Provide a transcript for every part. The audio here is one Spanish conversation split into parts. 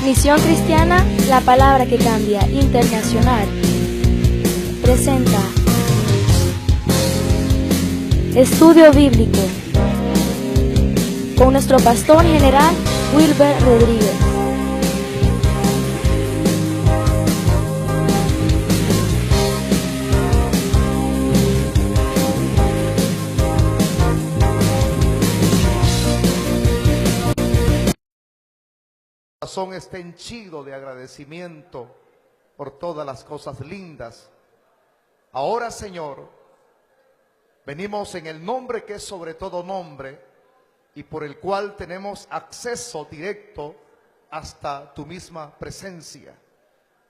Misión Cristiana, la palabra que cambia, internacional, presenta Estudio Bíblico con nuestro pastor general Wilber Rodríguez. Mi corazón está henchido de agradecimiento por todas las cosas lindas. Ahora, Señor, venimos en el nombre que es sobre todo nombre y por el cual tenemos acceso directo hasta tu misma presencia.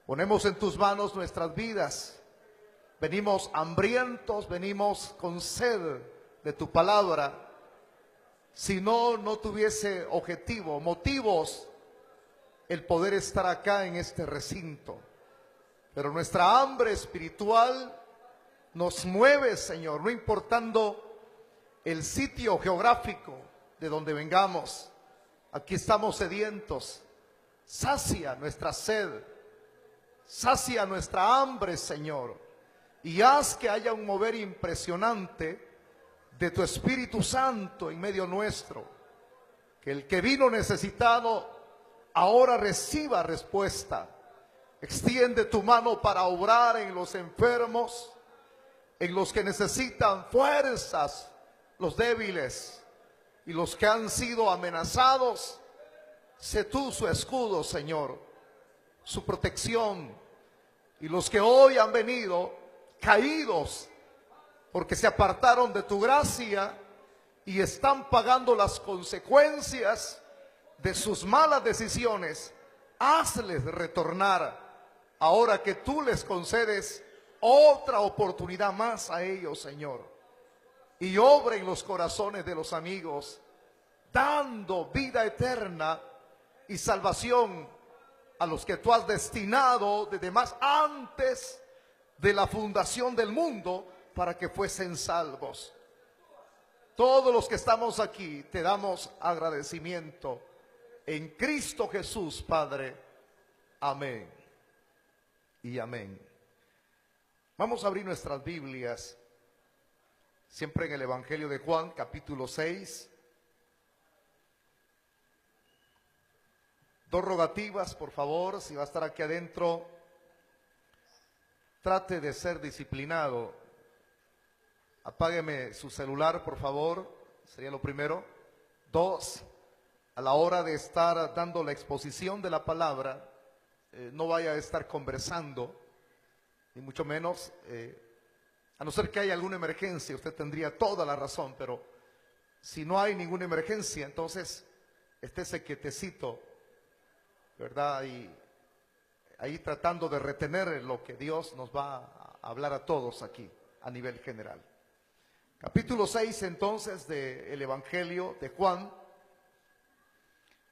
Ponemos en tus manos nuestras vidas. Venimos hambrientos, venimos con sed de tu palabra. Si no tuviese objetivo, motivos, el poder estar acá en este recinto. Pero nuestra hambre espiritual nos mueve, Señor, no importando el sitio geográfico de donde vengamos. Aquí estamos sedientos. Sacia nuestra sed, sacia nuestra hambre, Señor, y haz que haya un mover impresionante de tu Espíritu Santo en medio nuestro. Que el que vino necesitado ahora reciba respuesta. Extiende tu mano para obrar en los enfermos, en los que necesitan fuerzas, los débiles y los que han sido amenazados. Sé tú su escudo, Señor, su protección. Y los que hoy han venido caídos porque se apartaron de tu gracia y están pagando las consecuencias de sus malas decisiones, hazles retornar ahora que tú les concedes otra oportunidad más a ellos, Señor. Y obra en los corazones de los amigos, dando vida eterna y salvación a los que tú has destinado desde más antes de la fundación del mundo para que fuesen salvos. Todos los que estamos aquí te damos agradecimiento. En Cristo Jesús, Padre. Amén y amén. Vamos a abrir nuestras Biblias, siempre en el Evangelio de Juan, capítulo 6. Dos rogativas, por favor, si va a estar aquí adentro, trate de ser disciplinado. Apágueme su celular, por favor, sería lo primero. Dos, a la hora de estar dando la exposición de la palabra, no vaya a estar conversando, ni mucho menos, a no ser que haya alguna emergencia. Usted tendría toda la razón, pero si no hay ninguna emergencia, entonces estése quietecito, ¿verdad? Y ahí tratando de retener lo que Dios nos va a hablar a todos aquí, a nivel general. Capítulo 6, entonces, del Evangelio de Juan.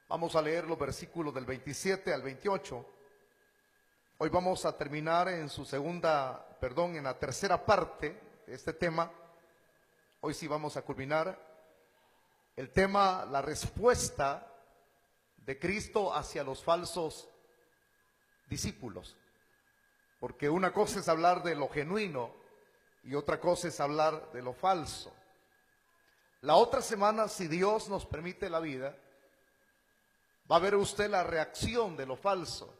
Vamos a leer los versículos del 27 al 28. Hoy vamos a terminar en en la tercera parte de este tema. Hoy sí vamos a culminar el tema, la respuesta de Cristo hacia los falsos discípulos. Porque una cosa es hablar de lo genuino y otra cosa es hablar de lo falso. La otra semana, si Dios nos permite la vida, va a ver usted la reacción de lo falso.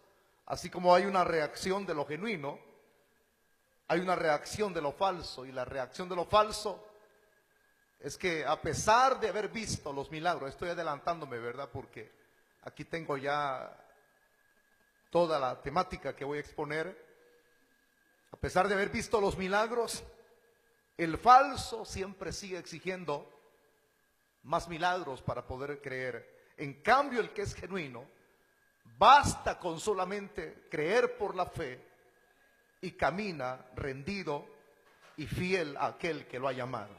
Así como hay una reacción de lo genuino, hay una reacción de lo falso. Y la reacción de lo falso es que, a pesar de haber visto los milagros, estoy adelantándome, ¿verdad? Porque aquí tengo ya toda la temática que voy a exponer. A pesar de haber visto los milagros, el falso siempre sigue exigiendo más milagros para poder creer. En cambio, el que es genuino, basta con solamente creer por la fe y camina rendido y fiel a aquel que lo ha llamado.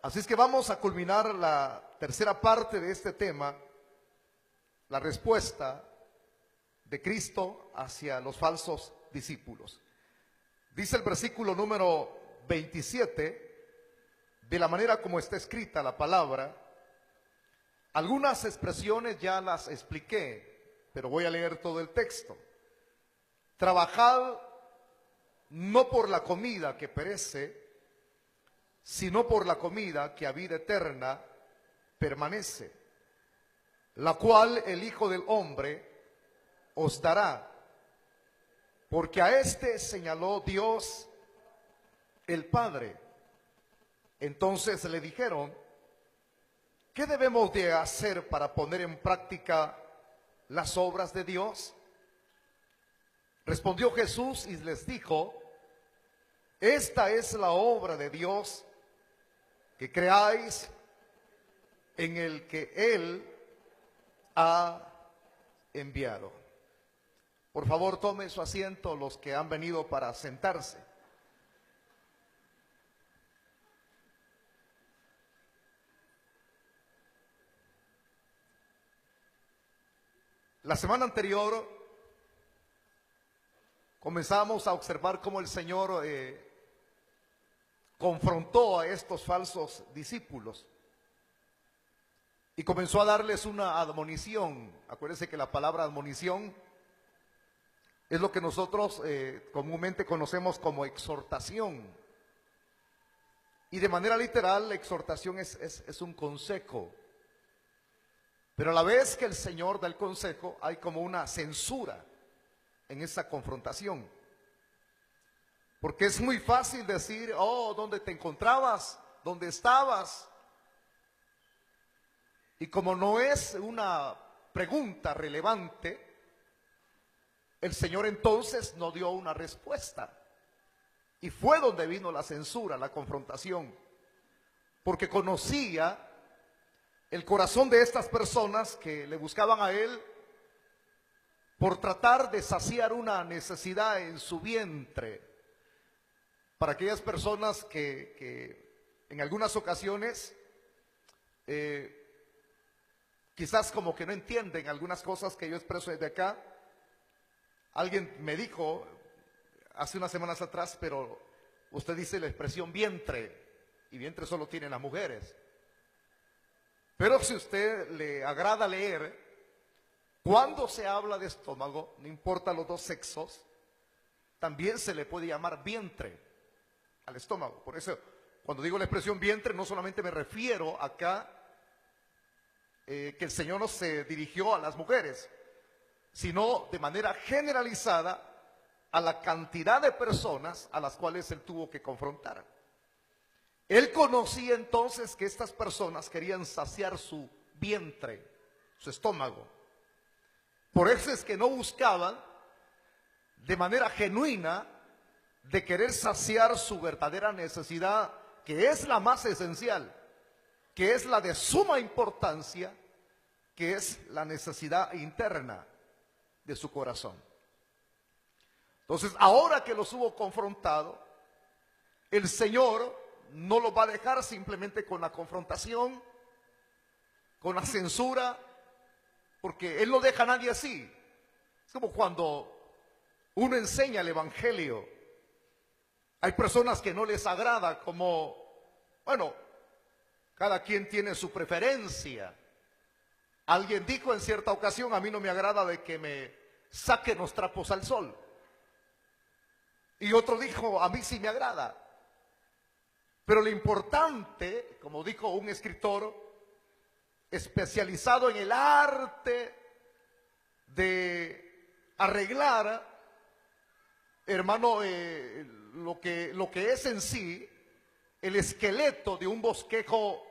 Así es que vamos a culminar la tercera parte de este tema, la respuesta de Cristo hacia los falsos discípulos. Dice el versículo número 27, de la manera como está escrita la palabra. Algunas expresiones ya las expliqué pero voy a leer todo el texto. Trabajad no por la comida que perece, sino por la comida que a vida eterna permanece, la cual el Hijo del Hombre os dará, porque a este señaló Dios el Padre. Entonces le dijeron: ¿qué debemos de hacer para poner en práctica las obras de Dios? Respondió Jesús y les dijo: esta es la obra de Dios, que creáis en el que Él ha enviado. Por favor, tome su asiento los que han venido para sentarse. La semana anterior comenzamos a observar cómo el Señor confrontó a estos falsos discípulos y comenzó a darles una admonición. Acuérdense que la palabra admonición es lo que nosotros comúnmente conocemos como exhortación. Y de manera literal, la exhortación es un consejo. Pero a la vez que el Señor da el consejo, hay como una censura en esa confrontación. Porque es muy fácil decir: oh, ¿dónde te encontrabas? ¿Dónde estabas? Y como no es una pregunta relevante, el Señor entonces no dio una respuesta. Y fue donde vino la censura, la confrontación. Porque conocía el corazón de estas personas que le buscaban a Él por tratar de saciar una necesidad en su vientre. Para aquellas personas que en algunas ocasiones quizás como que no entienden algunas cosas que yo expreso desde acá. Alguien me dijo hace unas semanas atrás: pero usted dice la expresión vientre, y vientre solo tienen las mujeres. Pero si usted le agrada leer, cuando se habla de estómago, no importa los dos sexos, también se le puede llamar vientre al estómago. Por eso, cuando digo la expresión vientre, no solamente me refiero acá que el Señor no se dirigió a las mujeres, sino de manera generalizada a la cantidad de personas a las cuales Él tuvo que confrontar. Él conocía entonces que estas personas querían saciar su vientre, su estómago. Por eso es que no buscaban de manera genuina de querer saciar su verdadera necesidad, que es la más esencial, que es la de suma importancia, que es la necesidad interna de su corazón. Entonces, ahora que los hubo confrontado, el Señor no los va a dejar simplemente con la confrontación, con la censura, porque Él no deja a nadie así. Es como cuando uno enseña el Evangelio. Hay personas que no les agrada, como, bueno, cada quien tiene su preferencia. Alguien dijo en cierta ocasión: a mí no me agrada de que me saquen los trapos al sol. Y otro dijo: a mí sí me agrada. Pero lo importante, como dijo un escritor especializado en el arte de arreglar, hermano, lo que es en sí el esqueleto de un bosquejo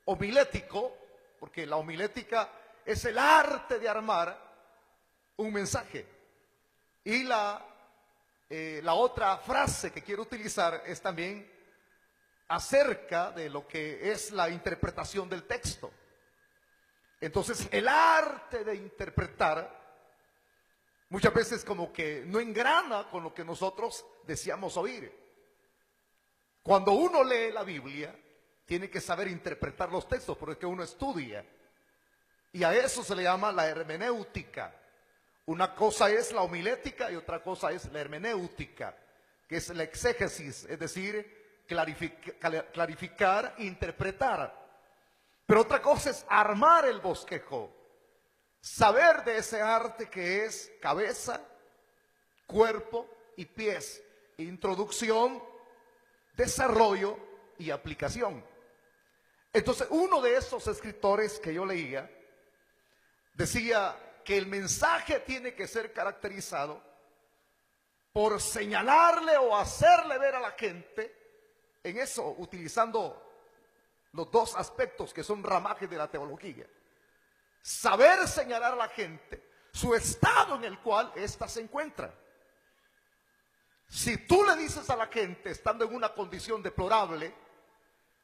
homilético, porque la homilética es el arte de armar un mensaje. Y la otra frase que quiero utilizar es también acerca de lo que es la interpretación del texto. Entonces, el arte de interpretar muchas veces como que no engrana con lo que nosotros deseamos oír. Cuando uno lee la Biblia, tiene que saber interpretar los textos, porque uno estudia. Y a eso se le llama la hermenéutica. Una cosa es la homilética y otra cosa es la hermenéutica, que es la exégesis, es decir, clarificar, interpretar. Pero otra cosa es armar el bosquejo. saber de ese arte que es cabeza, cuerpo y pies, introducción, desarrollo y aplicación. Entonces, uno de esos escritores que yo leía decía que el mensaje tiene que ser caracterizado por señalarle o hacerle ver a la gente, en eso utilizando los dos aspectos que son ramajes de la teología. Saber señalar a la gente su estado en el cual ésta se encuentra. Si tú le dices a la gente, estando en una condición deplorable,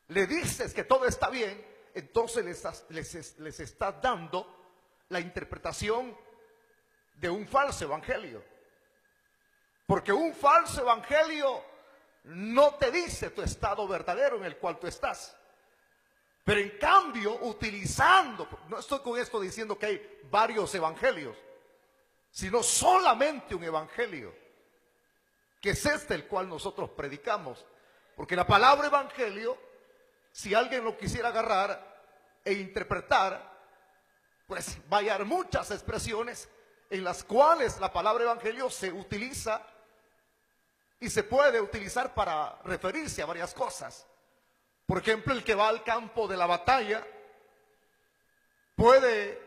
le dices que todo está bien, entonces les estás dando la interpretación de un falso evangelio. Porque un falso evangelio no te dice tu estado verdadero en el cual tú estás. Pero en cambio, utilizando, no estoy con esto diciendo que hay varios evangelios, sino solamente un evangelio, que es este el cual nosotros predicamos. Porque la palabra evangelio, si alguien lo quisiera agarrar e interpretar, pues va a hallar muchas expresiones en las cuales la palabra evangelio se utiliza y se puede utilizar para referirse a varias cosas. Por ejemplo, el que va al campo de la batalla puede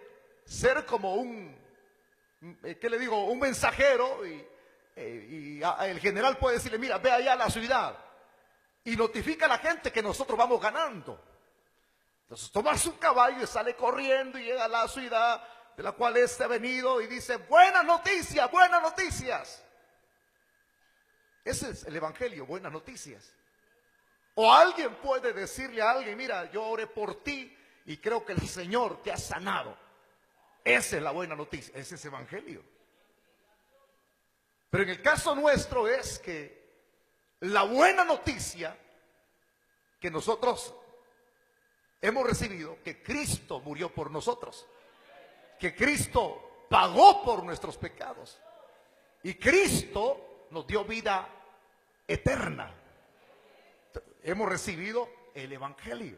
ser como un mensajero y el general puede decirle, mira, ve allá a la ciudad y notifica a la gente que nosotros vamos ganando. Entonces toma su caballo y sale corriendo y llega a la ciudad de la cual ha venido y dice, buenas noticias, buenas noticias. Ese es el evangelio, buenas noticias. O alguien puede decirle a alguien, mira, yo oré por ti y creo que el Señor te ha sanado. Esa es la buena noticia, ese es evangelio. Pero en el caso nuestro es que la buena noticia que nosotros hemos recibido, que Cristo murió por nosotros, que Cristo pagó por nuestros pecados y Cristo nos dio vida eterna. Hemos recibido el evangelio.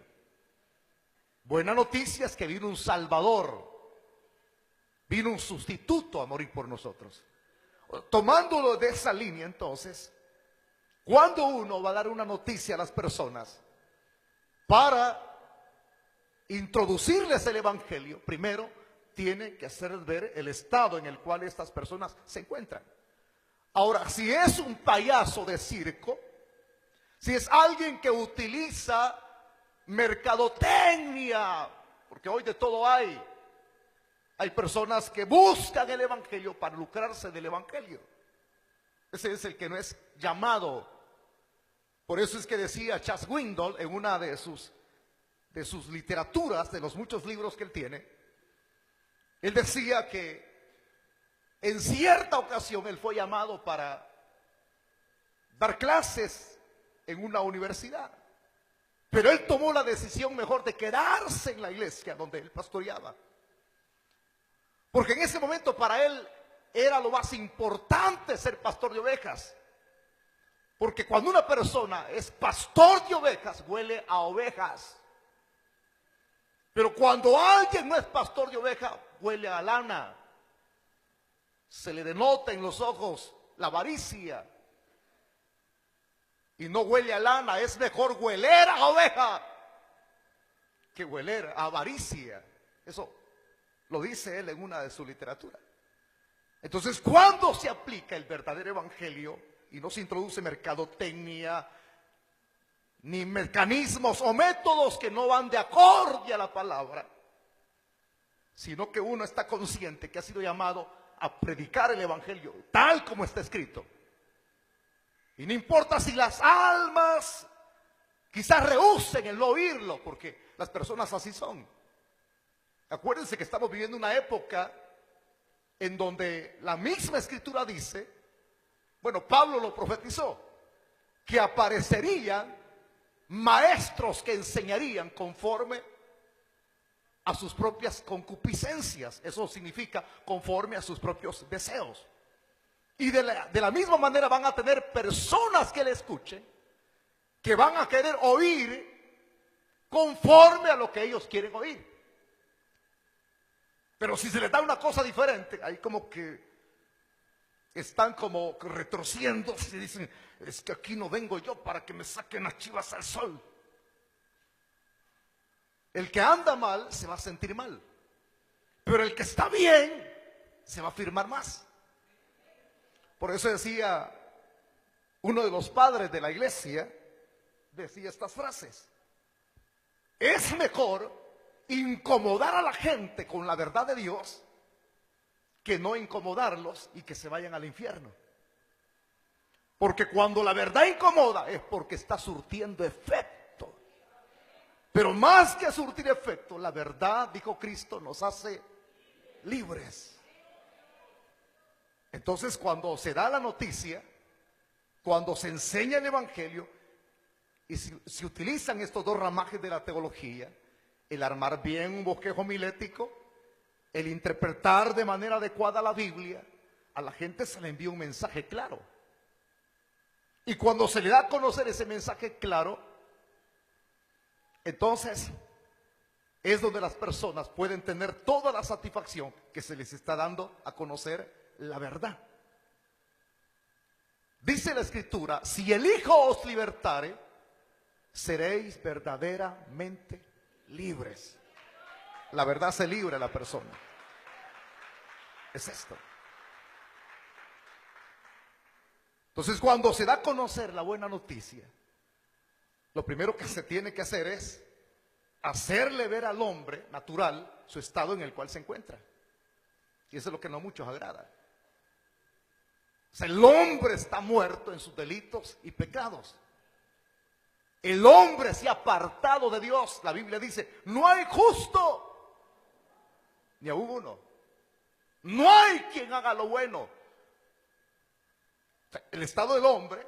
Buena noticia es que vino un Salvador, vino un sustituto a morir por nosotros. Tomándolo de esa línea, entonces, cuando uno va a dar una noticia a las personas para introducirles el evangelio, primero tiene que hacerles ver el estado en el cual estas personas se encuentran. Ahora, si es un payaso de circo, si es alguien que utiliza mercadotecnia, porque hoy de todo hay personas que buscan el evangelio para lucrarse del evangelio. Ese es el que no es llamado. Por eso es que decía Charles Swindoll en una de sus literaturas, de los muchos libros que él tiene, él decía que en cierta ocasión él fue llamado para dar clases en una universidad, pero él tomó la decisión mejor de quedarse en la iglesia donde él pastoreaba, porque en ese momento para él era lo más importante ser pastor de ovejas. Porque cuando una persona es pastor de ovejas, huele a ovejas. Pero cuando alguien no es pastor de ovejas, huele a lana. Se le denota en los ojos la avaricia. Y no huele a lana, es mejor hueler a oveja que hueler a avaricia. Eso lo dice él en una de sus literaturas. Entonces, cuando se aplica el verdadero evangelio y no se introduce mercadotecnia, ni mecanismos o métodos que no van de acorde a la palabra, sino que uno está consciente que ha sido llamado a predicar el evangelio tal como está escrito. Y no importa si las almas quizás rehúsen el no oírlo, porque las personas así son. Acuérdense que estamos viviendo una época en donde la misma escritura dice, bueno, Pablo lo profetizó, que aparecerían maestros que enseñarían conforme a sus propias concupiscencias. Eso significa conforme a sus propios deseos. Y de la misma manera van a tener personas que le escuchen, que van a querer oír conforme a lo que ellos quieren oír. Pero si se les da una cosa diferente, ahí como que están como retorciendo y dicen, es que aquí no vengo yo para que me saquen las chivas al sol. El que anda mal se va a sentir mal, pero el que está bien se va a afirmar más. Por eso decía uno de los padres de la iglesia, decía estas frases: es mejor incomodar a la gente con la verdad de Dios que no incomodarlos y que se vayan al infierno. Porque cuando la verdad incomoda es porque está surtiendo efecto. Pero más que surtir efecto, la verdad, dijo Cristo, nos hace libres. Entonces, cuando se da la noticia, cuando se enseña el evangelio y se utilizan estos dos ramajes de la teología, el armar bien un bosquejo homilético, el interpretar de manera adecuada la Biblia, a la gente se le envía un mensaje claro. Y cuando se le da a conocer ese mensaje claro, entonces es donde las personas pueden tener toda la satisfacción que se les está dando a conocer la verdad. Dice la Escritura: si el Hijo os libertare, seréis verdaderamente libres. La verdad se libra a la persona. Es esto. Entonces, cuando se da a conocer la buena noticia, lo primero que se tiene que hacer es hacerle ver al hombre natural su estado en el cual se encuentra. Y eso es lo que no a muchos agrada. O sea, el hombre está muerto en sus delitos y pecados. El hombre se ha apartado de Dios. La Biblia dice: no hay justo, ni aún uno. No hay quien haga lo bueno. O sea, el estado del hombre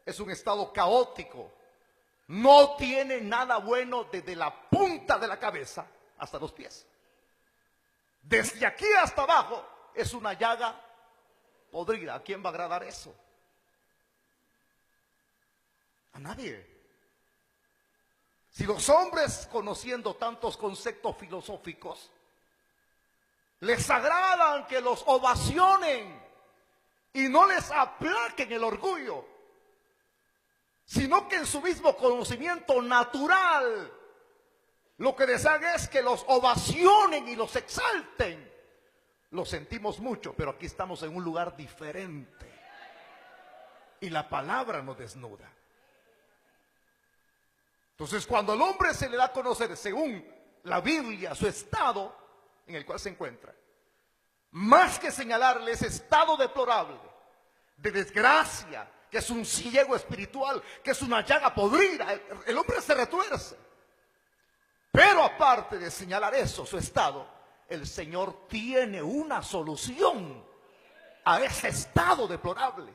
es un estado caótico. No tiene nada bueno desde la punta de la cabeza hasta los pies. Desde aquí hasta abajo es una llaga podrida. ¿A quién va a agradar eso? A nadie. Si los hombres, conociendo tantos conceptos filosóficos, les agradan que los ovacionen y no les aplaquen el orgullo, sino que en su mismo conocimiento natural lo que desean es que los ovacionen y los exalten, lo sentimos mucho, pero aquí estamos en un lugar diferente y la palabra nos desnuda. Entonces, cuando al hombre se le da a conocer, según la Biblia, su estado en el cual se encuentra, más que señalarle ese estado deplorable de desgracia, que es un ciego espiritual, que es una llaga podrida, el hombre se retuerce. Pero aparte de señalar eso, su estado, el Señor tiene una solución a ese estado deplorable.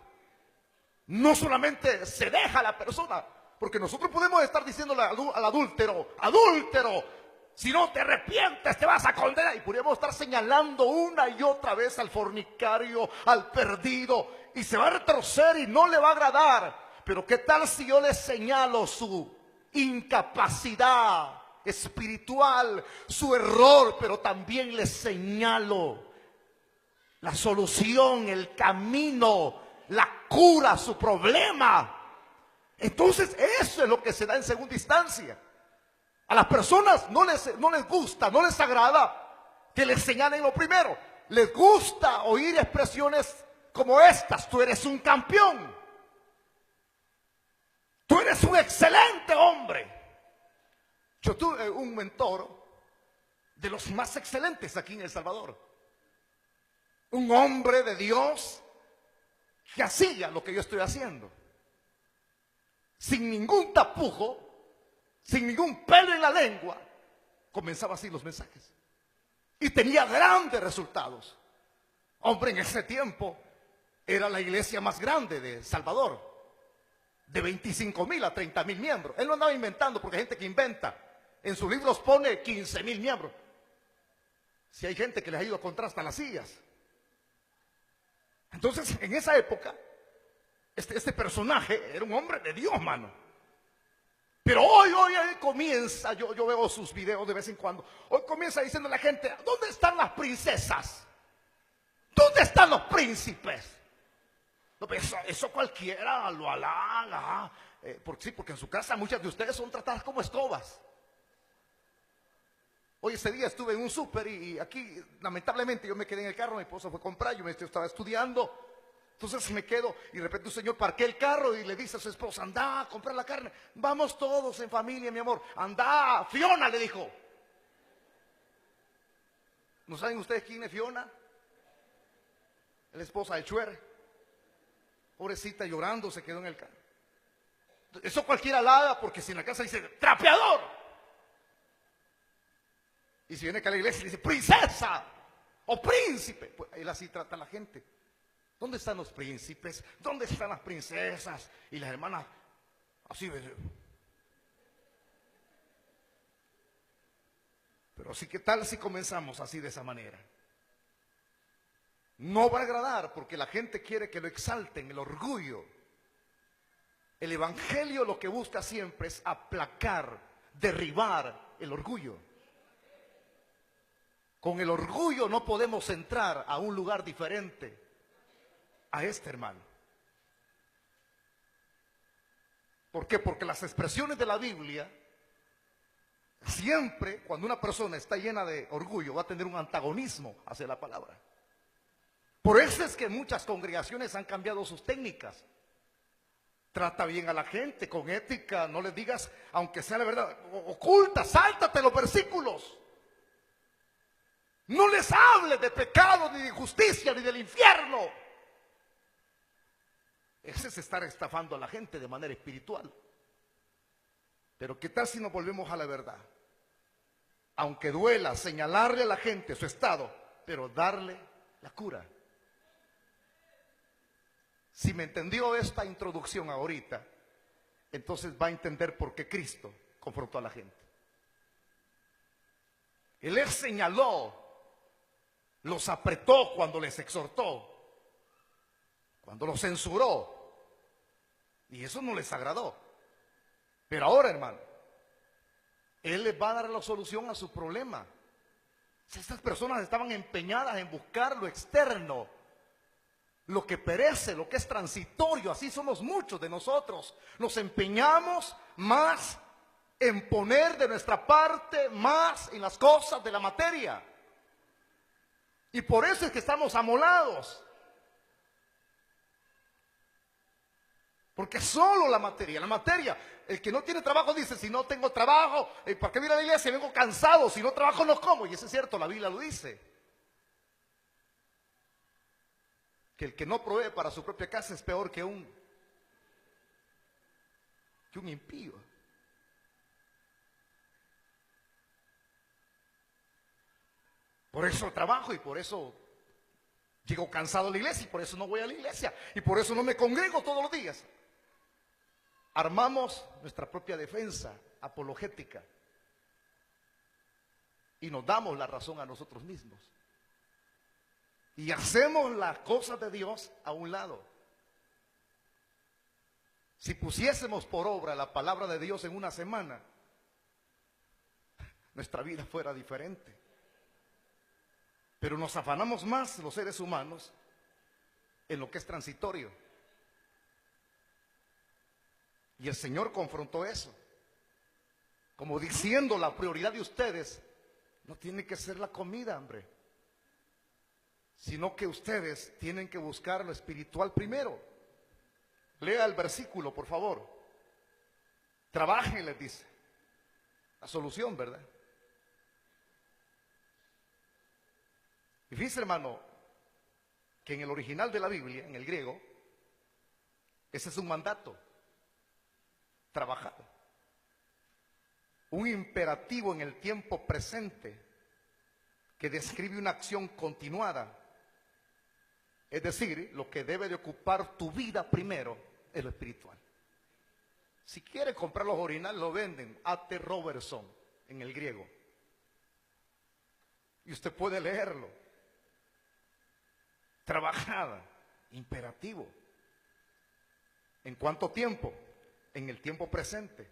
No solamente se deja a la persona, porque nosotros podemos estar diciéndole al adúltero: adúltero, si no te arrepientes te vas a condenar. Y podríamos estar señalando una y otra vez al fornicario, al perdido, y se va a retorcer y no le va a agradar. Pero ¿qué tal si yo le señalo su incapacidad espiritual, su error, pero también le señalo la solución, el camino, la cura a su problema? Entonces eso es lo que se da en segunda instancia. A las personas no les gusta, no les agrada que les señalen lo primero. Les gusta oír expresiones como estas: tú eres un campeón, tú eres un excelente hombre. Yo tuve un mentor de los más excelentes aquí en El Salvador, un hombre de Dios que hacía lo que yo estoy haciendo, sin ningún tapujo, sin ningún pelo en la lengua. Comenzaba así los mensajes y tenía grandes resultados. Hombre, en ese tiempo era la iglesia más grande de El Salvador, de 25,000 a 30,000 miembros. Él no andaba inventando, porque hay gente que inventa. En sus libros pone 15,000 miembros. Si hay gente que les ha ido a contar hasta las sillas. Entonces, en esa época, este personaje era un hombre de Dios, mano. Pero hoy comienza, yo veo sus videos de vez en cuando. Hoy comienza diciendo la gente: ¿dónde están las princesas? ¿Dónde están los príncipes? No, eso cualquiera lo halaga. Porque en su casa muchas de ustedes son tratadas como escobas. Hoy ese día estuve en un súper y aquí lamentablemente yo me quedé en el carro, mi esposa fue a comprar, yo estaba estudiando. Entonces me quedo y de repente un señor parquea el carro y le dice a su esposa: anda a comprar la carne, vamos todos en familia, mi amor, anda. Fiona le dijo. ¿No saben ustedes quién es Fiona? La esposa de Chuer. Pobrecita, llorando se quedó en el carro. Eso cualquiera halaga, porque si en la casa dice trapeador, y si viene acá a la iglesia y dice princesa o príncipe, pues él así trata a la gente. ¿Dónde están los príncipes? ¿Dónde están las princesas? Y las hermanas así. Pero sí, ¿qué tal si comenzamos así, de esa manera? No va a agradar, porque la gente quiere que lo exalten, el orgullo. El evangelio lo que busca siempre es aplacar, derribar el orgullo. Con el orgullo no podemos entrar a un lugar diferente a este, hermano. ¿Por qué? Porque las expresiones de la Biblia, siempre cuando una persona está llena de orgullo, va a tener un antagonismo hacia la palabra. Por eso es que muchas congregaciones han cambiado sus técnicas. Trata bien a la gente con ética, no les digas, aunque sea la verdad, oculta, sáltate los versículos. No les hables de pecado, ni de injusticia, ni del infierno. Ese es estar estafando a la gente de manera espiritual. Pero ¿qué tal si nos volvemos a la verdad? Aunque duela señalarle a la gente su estado, pero darle la cura. Si me entendió esta introducción ahorita, entonces va a entender por qué Cristo confrontó a la gente. Él les señaló, los apretó cuando les exhortó, cuando los censuró, y eso no les agradó. Pero ahora, hermano, Él les va a dar la solución a su problema. Estas personas estaban empeñadas en buscar lo externo, lo que perece, lo que es transitorio. Así somos muchos de nosotros. Nos empeñamos más en poner de nuestra parte, más en las cosas de la materia. Y por eso es que estamos amolados. Porque solo la materia, el que no tiene trabajo dice: si no tengo trabajo, ¿para qué voy a la iglesia? Vengo cansado, si no trabajo no como. Y eso es cierto, la Biblia lo dice. Que el que no provee para su propia casa es peor que un impío. Por eso trabajo y por eso llego cansado a la iglesia y por eso no voy a la iglesia y por eso no me congrego todos los días. Armamos nuestra propia defensa apologética y nos damos la razón a nosotros mismos. Y hacemos las cosas de Dios a un lado. Si pusiésemos por obra la palabra de Dios en una semana, nuestra vida fuera diferente. Pero nos afanamos más los seres humanos en lo que es transitorio. Y el Señor confrontó eso, como diciendo: la prioridad de ustedes no tiene que ser la comida, hombre, sino que ustedes tienen que buscar lo espiritual primero. Lea el versículo, por favor. Trabajen, les dice. La solución, ¿verdad? Y fíjense, hermano, que en el original de la Biblia, en el griego, ese es un mandato. Trabajar. Un imperativo en el tiempo presente que describe una acción continuada. Es decir, lo que debe de ocupar tu vida primero es lo espiritual. Si quiere comprar los originales, lo venden A.T. Robertson en el griego. Y usted puede leerlo. Trabajada, imperativo. ¿En cuánto tiempo? En el tiempo presente.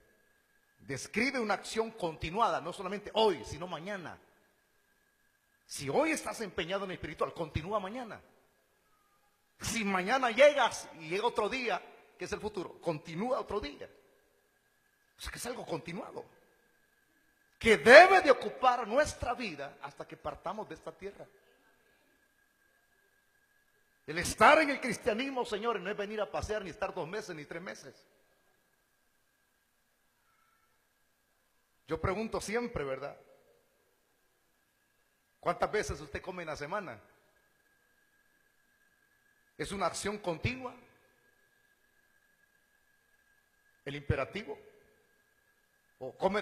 describe una acción continuada, no solamente hoy, sino mañana. Si hoy estás empeñado en el espiritual, continúa mañana. Si mañana llegas y llega otro día, que es el futuro, continúa otro día. O sea que es algo continuado, que debe de ocupar nuestra vida hasta que partamos de esta tierra. El estar en el cristianismo, señores, no es venir a pasear ni estar 2 meses ni 3 meses. Yo pregunto siempre, ¿verdad? ¿Cuántas veces usted come en la semana? ¿Es una acción continua? ¿El imperativo? ¿O come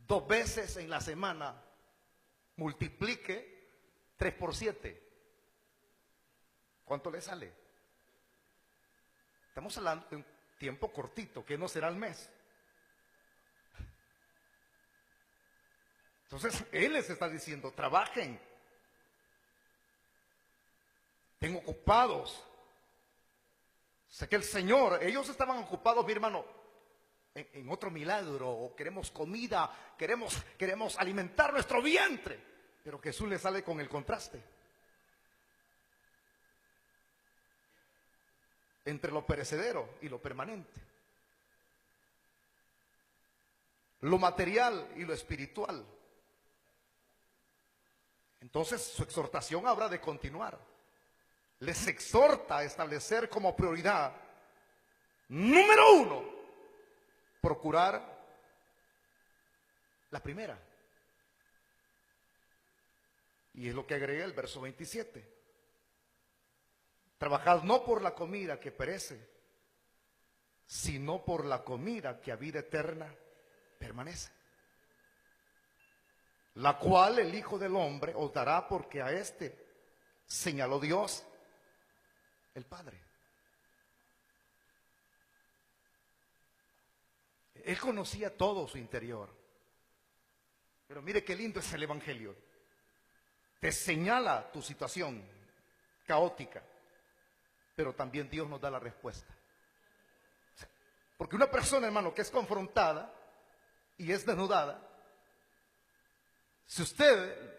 2 veces en la semana? Multiplique 3 por 7. ¿Cuánto le sale? Estamos hablando de un tiempo cortito, que no será al mes. Entonces, Él les está diciendo, trabajen. Estén ocupados. Sé que el Señor, ellos estaban ocupados, mi hermano, en otro milagro, o queremos comida, queremos alimentar nuestro vientre. Pero Jesús le sale con el contraste entre lo perecedero y lo permanente, lo material y lo espiritual. Entonces su exhortación habrá de continuar. Les exhorta a establecer como prioridad número 1, procurar la primera. Y es lo que agrega el verso 27. Trabajad no por la comida que perece, sino por la comida que a vida eterna permanece, la cual el Hijo del Hombre os dará, porque a este señaló Dios el Padre. Él conocía todo su interior. Pero mire qué lindo es el Evangelio. Te señala tu situación caótica, pero también Dios nos da la respuesta. Porque una persona, hermano, que es confrontada y es desnudada, si usted,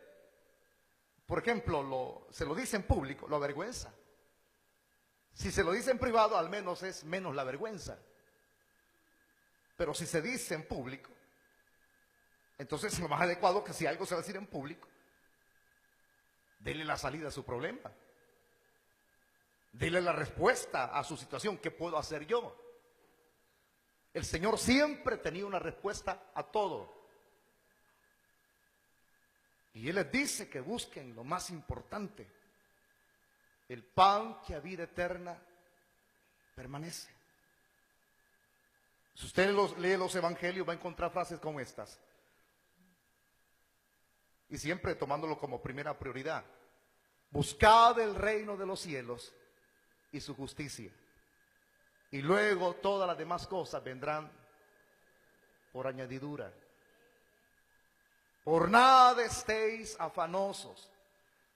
por ejemplo, se lo dice en público, lo avergüenza. Si se lo dice en privado, al menos es menos la vergüenza. Pero si se dice en público, entonces es lo más adecuado que si algo se va a decir en público, dele la salida a su problema. Dele la respuesta a su situación. ¿Qué puedo hacer yo? El Señor siempre tenía una respuesta a todo. Y Él les dice que busquen lo más importante, el pan que a vida eterna permanece. Si usted lee los evangelios, va a encontrar frases como estas. Y siempre tomándolo como primera prioridad. Buscad el reino de los cielos y su justicia, y luego todas las demás cosas vendrán por añadidura. Por nada estéis afanosos,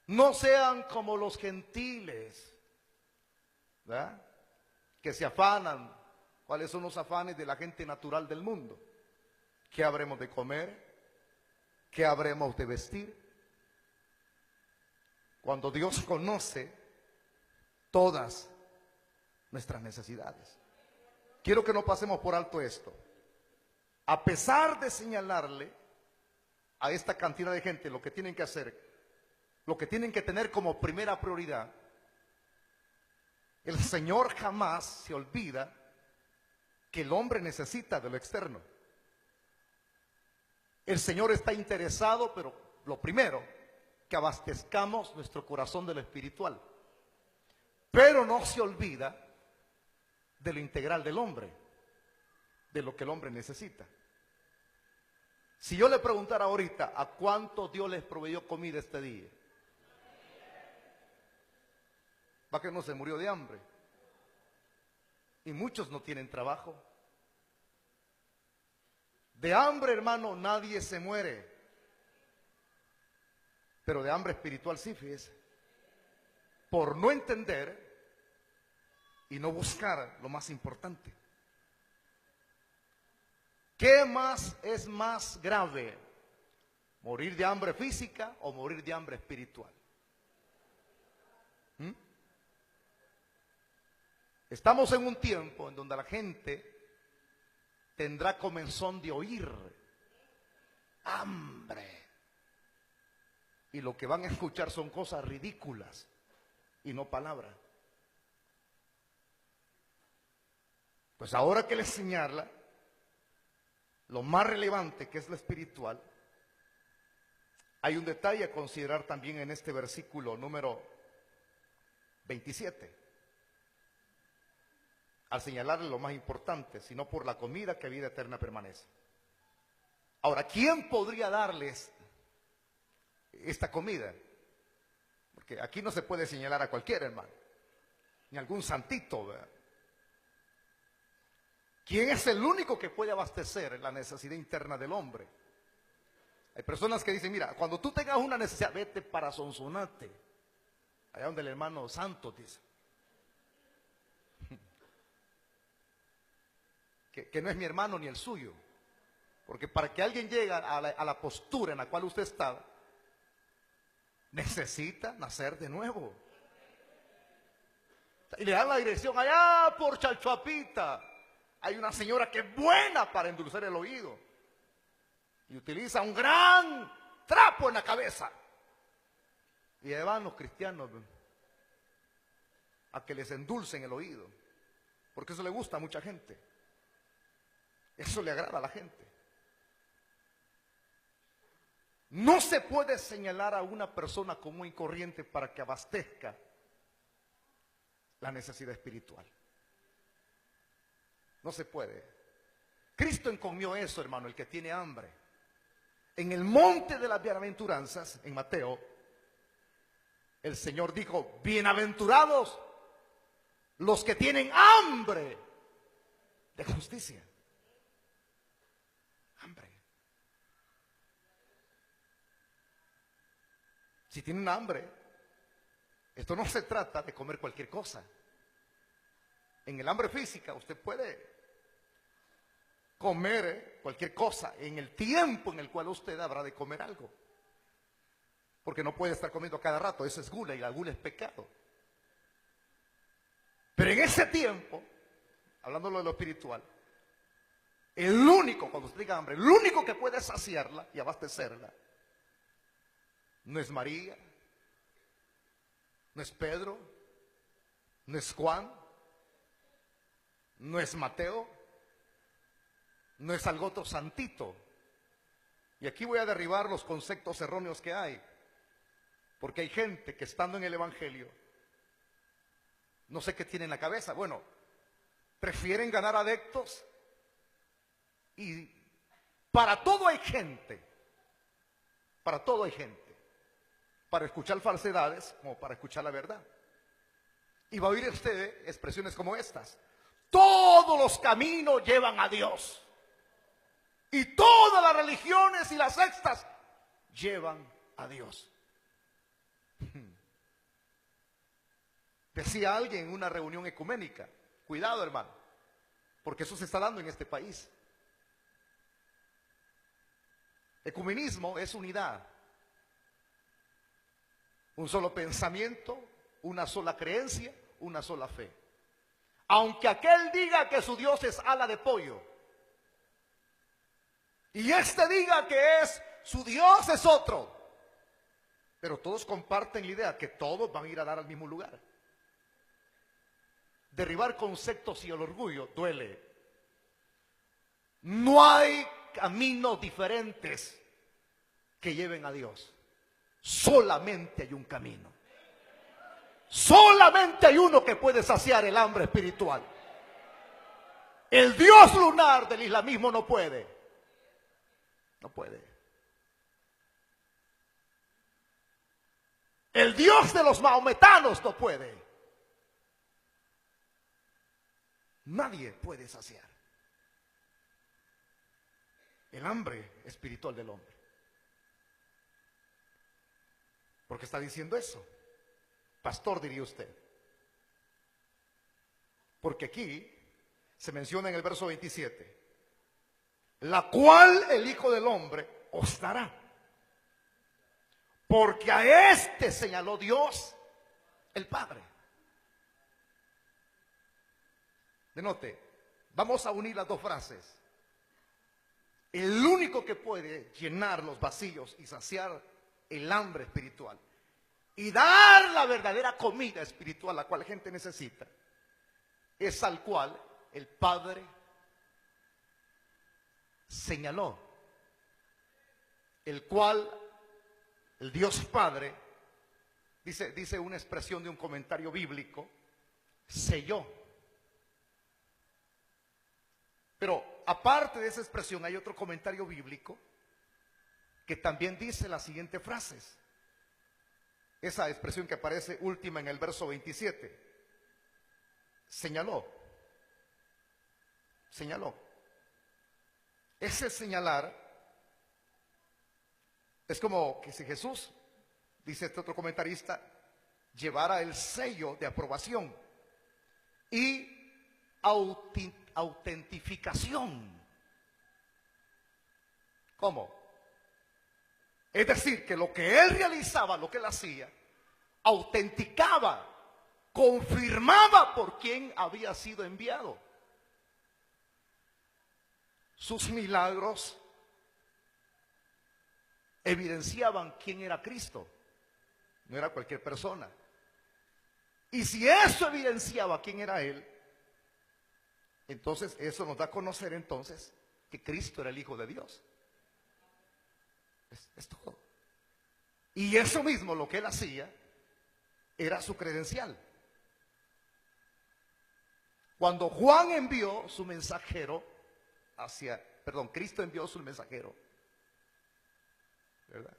no sean como los gentiles, ¿verdad?, que se afanan. ¿Cuáles son los afanes de la gente natural del mundo? ¿Qué habremos de comer? ¿Qué habremos de vestir? Cuando Dios conoce todas nuestras necesidades. Quiero que no pasemos por alto esto. A pesar de señalarle a esta cantidad de gente lo que tienen que hacer, lo que tienen que tener como primera prioridad, el Señor jamás se olvida que el hombre necesita de lo externo. El Señor está interesado, pero lo primero, que abastezcamos nuestro corazón de lo espiritual. Pero no se olvida de lo integral del hombre, de lo que el hombre necesita. Si yo le preguntara ahorita, ¿a cuánto Dios les proveyó comida este día? ¿Va que no se murió de hambre? Y muchos no tienen trabajo. De hambre, hermano, nadie se muere. Pero de hambre espiritual sí, fíjese. Por no entender y no buscar lo más importante. ¿Qué más es más grave? ¿Morir de hambre física o morir de hambre espiritual? ¿Mm? Estamos en un tiempo en donde la gente tendrá comezón de oír hambre. Y lo que van a escuchar son cosas ridículas y no palabras. Pues ahora que les señala lo más relevante, que es lo espiritual, hay un detalle a considerar también en este versículo número 27. Al señalarle lo más importante, sino por la comida que vida eterna permanece. Ahora, ¿quién podría darles esta comida? Porque aquí no se puede señalar a cualquier hermano, ni algún santito, ¿verdad? ¿Quién es el único que puede abastecer la necesidad interna del hombre? Hay personas que dicen, mira, cuando tú tengas una necesidad, vete para Sonsonate, allá donde el hermano Santos dice. Que no es mi hermano ni el suyo. Porque para que alguien llegue a la postura en la cual usted está, necesita nacer de nuevo. Y le dan la dirección allá por Chalchuapita. Hay una señora que es buena para endulzar el oído. Y utiliza un gran trapo en la cabeza. Y ahí van los cristianos a que les endulcen el oído. Porque eso le gusta a mucha gente. Eso le agrada a la gente. No se puede señalar a una persona común y corriente para que abastezca la necesidad espiritual. No se puede. Cristo encomió eso, hermano, el que tiene hambre. En el monte de las bienaventuranzas, en Mateo, el Señor dijo, bienaventurados los que tienen hambre de justicia. Hambre. Si tienen hambre, esto no se trata de comer cualquier cosa. En el hambre física usted puede comer cualquier cosa en el tiempo en el cual usted habrá de comer algo. Porque no puede estar comiendo cada rato, eso es gula y la gula es pecado. Pero en ese tiempo, hablando de lo espiritual, el único, cuando usted diga hambre, el único que puede saciarla y abastecerla, no es María, no es Pedro, no es Juan, no es Mateo, no es algún otro santito. Y aquí voy a derribar los conceptos erróneos que hay, porque hay gente que estando en el Evangelio, no sé qué tiene en la cabeza, bueno, prefieren ganar adeptos y para todo hay gente, para todo hay gente, para escuchar falsedades como para escuchar la verdad. Y va a oír usted expresiones como estas: todos los caminos llevan a Dios y todas las religiones y las sectas llevan a Dios. Decía alguien en una reunión ecuménica, cuidado hermano, porque eso se está dando en este país. Ecumenismo es unidad, un solo pensamiento, una sola creencia, una sola fe. Aunque aquel diga que su Dios es ala de pollo y este diga que su Dios es otro, pero todos comparten la idea que todos van a ir a dar al mismo lugar. Derribar conceptos y el orgullo duele. No hay caminos diferentes que lleven a Dios. Solamente hay un camino. Solamente hay uno que puede saciar el hambre espiritual. El Dios lunar del islamismo no puede. No puede. El Dios de los mahometanos no puede. Nadie puede saciar el hambre espiritual del hombre. ¿Por qué está diciendo eso? Pastor, diría usted. Porque aquí se menciona en el verso 27 la cual el Hijo del Hombre os dará. Porque a este señaló Dios, el Padre. Denote, vamos a unir las dos frases. El único que puede llenar los vacíos y saciar el hambre espiritual y dar la verdadera comida espiritual la cual la gente necesita, es al cual el Padre señaló, el cual el Dios Padre, dice una expresión de un comentario bíblico, selló. Pero aparte de esa expresión hay otro comentario bíblico que también dice las siguientes frases. Esa expresión que aparece última en el verso 27. Señaló. Ese señalar es como que si Jesús, dice este otro comentarista, llevara el sello de aprobación y autentificación. ¿Cómo? Es decir, que lo que él realizaba, lo que él hacía, autenticaba, confirmaba por quién había sido enviado. Sus milagros evidenciaban quién era Cristo, no era cualquier persona. Y si eso evidenciaba quién era él, entonces eso nos da a conocer entonces que Cristo era el Hijo de Dios. Es todo. Y eso mismo, lo que él hacía, era su credencial. Cuando Juan envió su mensajero Cristo envió su mensajero, ¿verdad?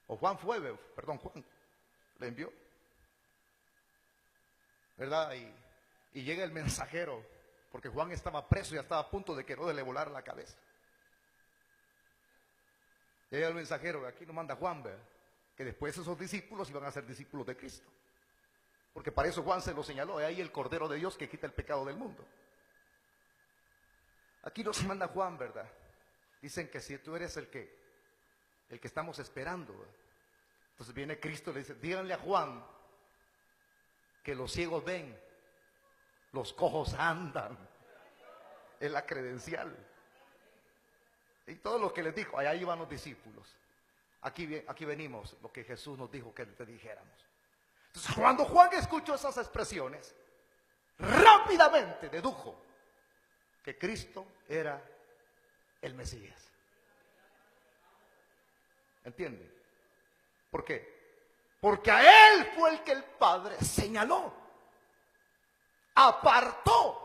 O Juan le envió, ¿verdad? Y llega el mensajero, porque Juan estaba preso y ya estaba a punto de que Herodes le volara la cabeza. Llega el mensajero, aquí nos manda Juan, ¿verdad? Que después esos discípulos iban a ser discípulos de Cristo. Porque para eso Juan se lo señaló, es ahí el Cordero de Dios que quita el pecado del mundo. Aquí nos manda Juan, ¿verdad? Dicen que si tú eres el que estamos esperando, ¿verdad? Entonces viene Cristo y le dice, díganle a Juan que los ciegos ven, los cojos andan. Es la credencial. Y todo lo que les dijo, allá iban los discípulos. Aquí venimos, lo que Jesús nos dijo que te dijéramos. Entonces cuando Juan escuchó esas expresiones, rápidamente dedujo que Cristo era el Mesías. ¿Entienden? ¿Por qué? Porque a él fue el que el Padre señaló, apartó.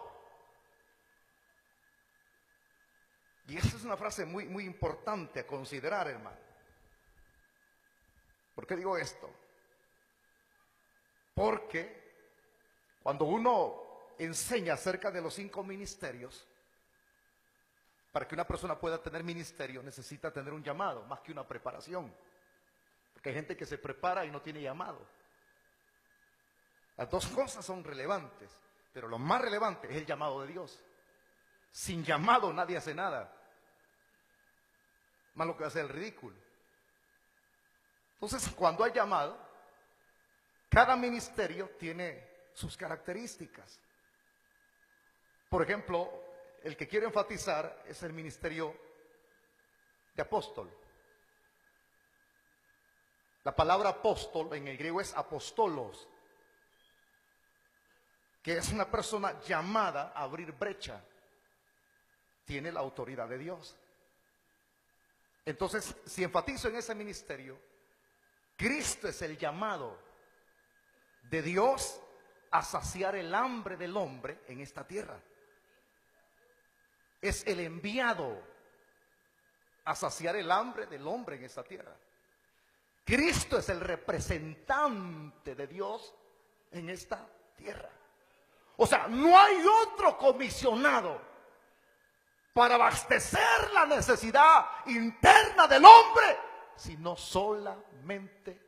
Y esa es una frase muy, muy importante a considerar, hermano. ¿Por qué digo esto? Porque cuando uno enseña acerca de los 5 ministerios, para que una persona pueda tener ministerio necesita tener un llamado, más que una preparación. Porque hay gente que se prepara y no tiene llamado. Las dos cosas son relevantes, pero lo más relevante es el llamado de Dios. Sin llamado nadie hace nada. Más lo que hace el ridículo. Entonces, cuando hay llamado, cada ministerio tiene sus características. Por ejemplo, el que quiero enfatizar es el ministerio de apóstol. La palabra apóstol en el griego es apostolos, que es una persona llamada a abrir brecha. Tiene la autoridad de Dios. Entonces, si enfatizo en ese ministerio, Cristo es el llamado de Dios a saciar el hambre del hombre en esta tierra. Es el enviado a saciar el hambre del hombre en esta tierra. Cristo es el representante de Dios en esta tierra. O sea, no hay otro comisionado para abastecer la necesidad interna del hombre, sino solamente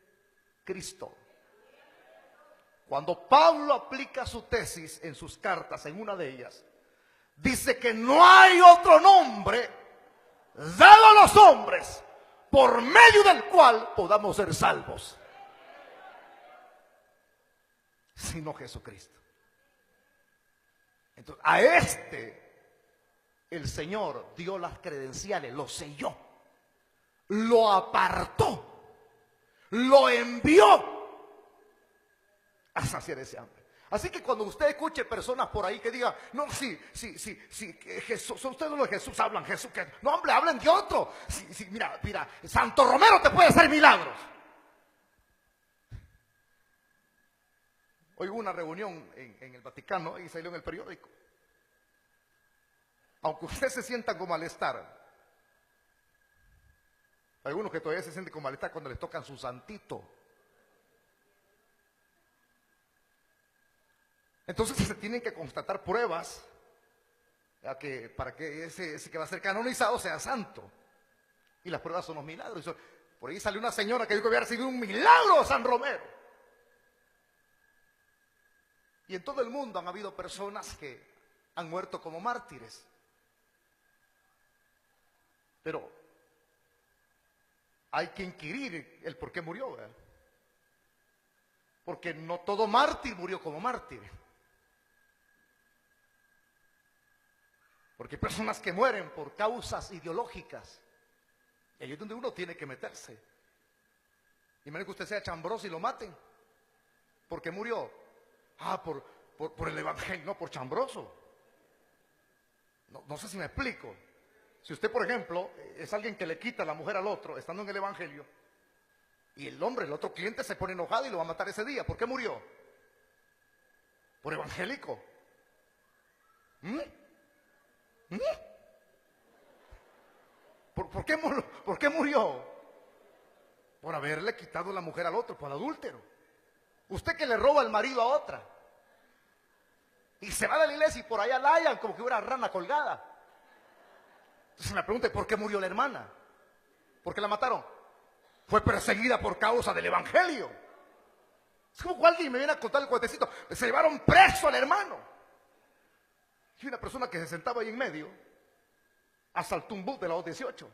Cristo. Cuando Pablo aplica su tesis en sus cartas, en una de ellas, dice que no hay otro nombre dado a los hombres por medio del cual podamos ser salvos, sino Jesucristo. Entonces, a el Señor dio las credenciales, lo selló, lo apartó, lo envió a saciar ese hambre. Así que cuando usted escuche personas por ahí que digan, no, sí, Jesús, ustedes no de Jesús hablan, Jesús, que no, hombre, hablen de otro. Sí, mira, Santo Romero te puede hacer milagros. Hoy hubo una reunión en el Vaticano y salió en el periódico. Aunque usted se sienta con malestar, hay algunos que todavía se sienten con malestar cuando les tocan su santito. Entonces se tienen que constatar pruebas para que ese que va a ser canonizado sea santo. Y las pruebas son los milagros. Por ahí salió una señora que dijo que había recibido un milagro de San Romero. Y en todo el mundo han habido personas que han muerto como mártires. Pero hay que inquirir el por qué murió, ¿verdad? Porque no todo mártir murió como mártir. Porque hay personas que mueren por causas ideológicas. Y ahí es donde uno tiene que meterse. Imagínate que usted sea chambroso y lo maten. ¿Por qué murió? Por el evangelio, no por chambroso. No sé si me explico. Si usted, por ejemplo, es alguien que le quita la mujer al otro, estando en el evangelio, y el otro cliente se pone enojado y lo va a matar ese día, ¿por qué murió? ¿Por evangélico? ¿Por qué murió? Por haberle quitado la mujer al otro, por adúltero. Usted que le roba el marido a otra y se va de la iglesia y por allá la hallan como que hubiera rana colgada. Entonces me pregunta, ¿por qué murió la hermana? ¿Por qué la mataron? Fue perseguida por causa del evangelio. Es como alguien me viene a contar el cuentecito. Se llevaron preso al hermano. Y una persona que se sentaba ahí en medio asaltó un bus de la O18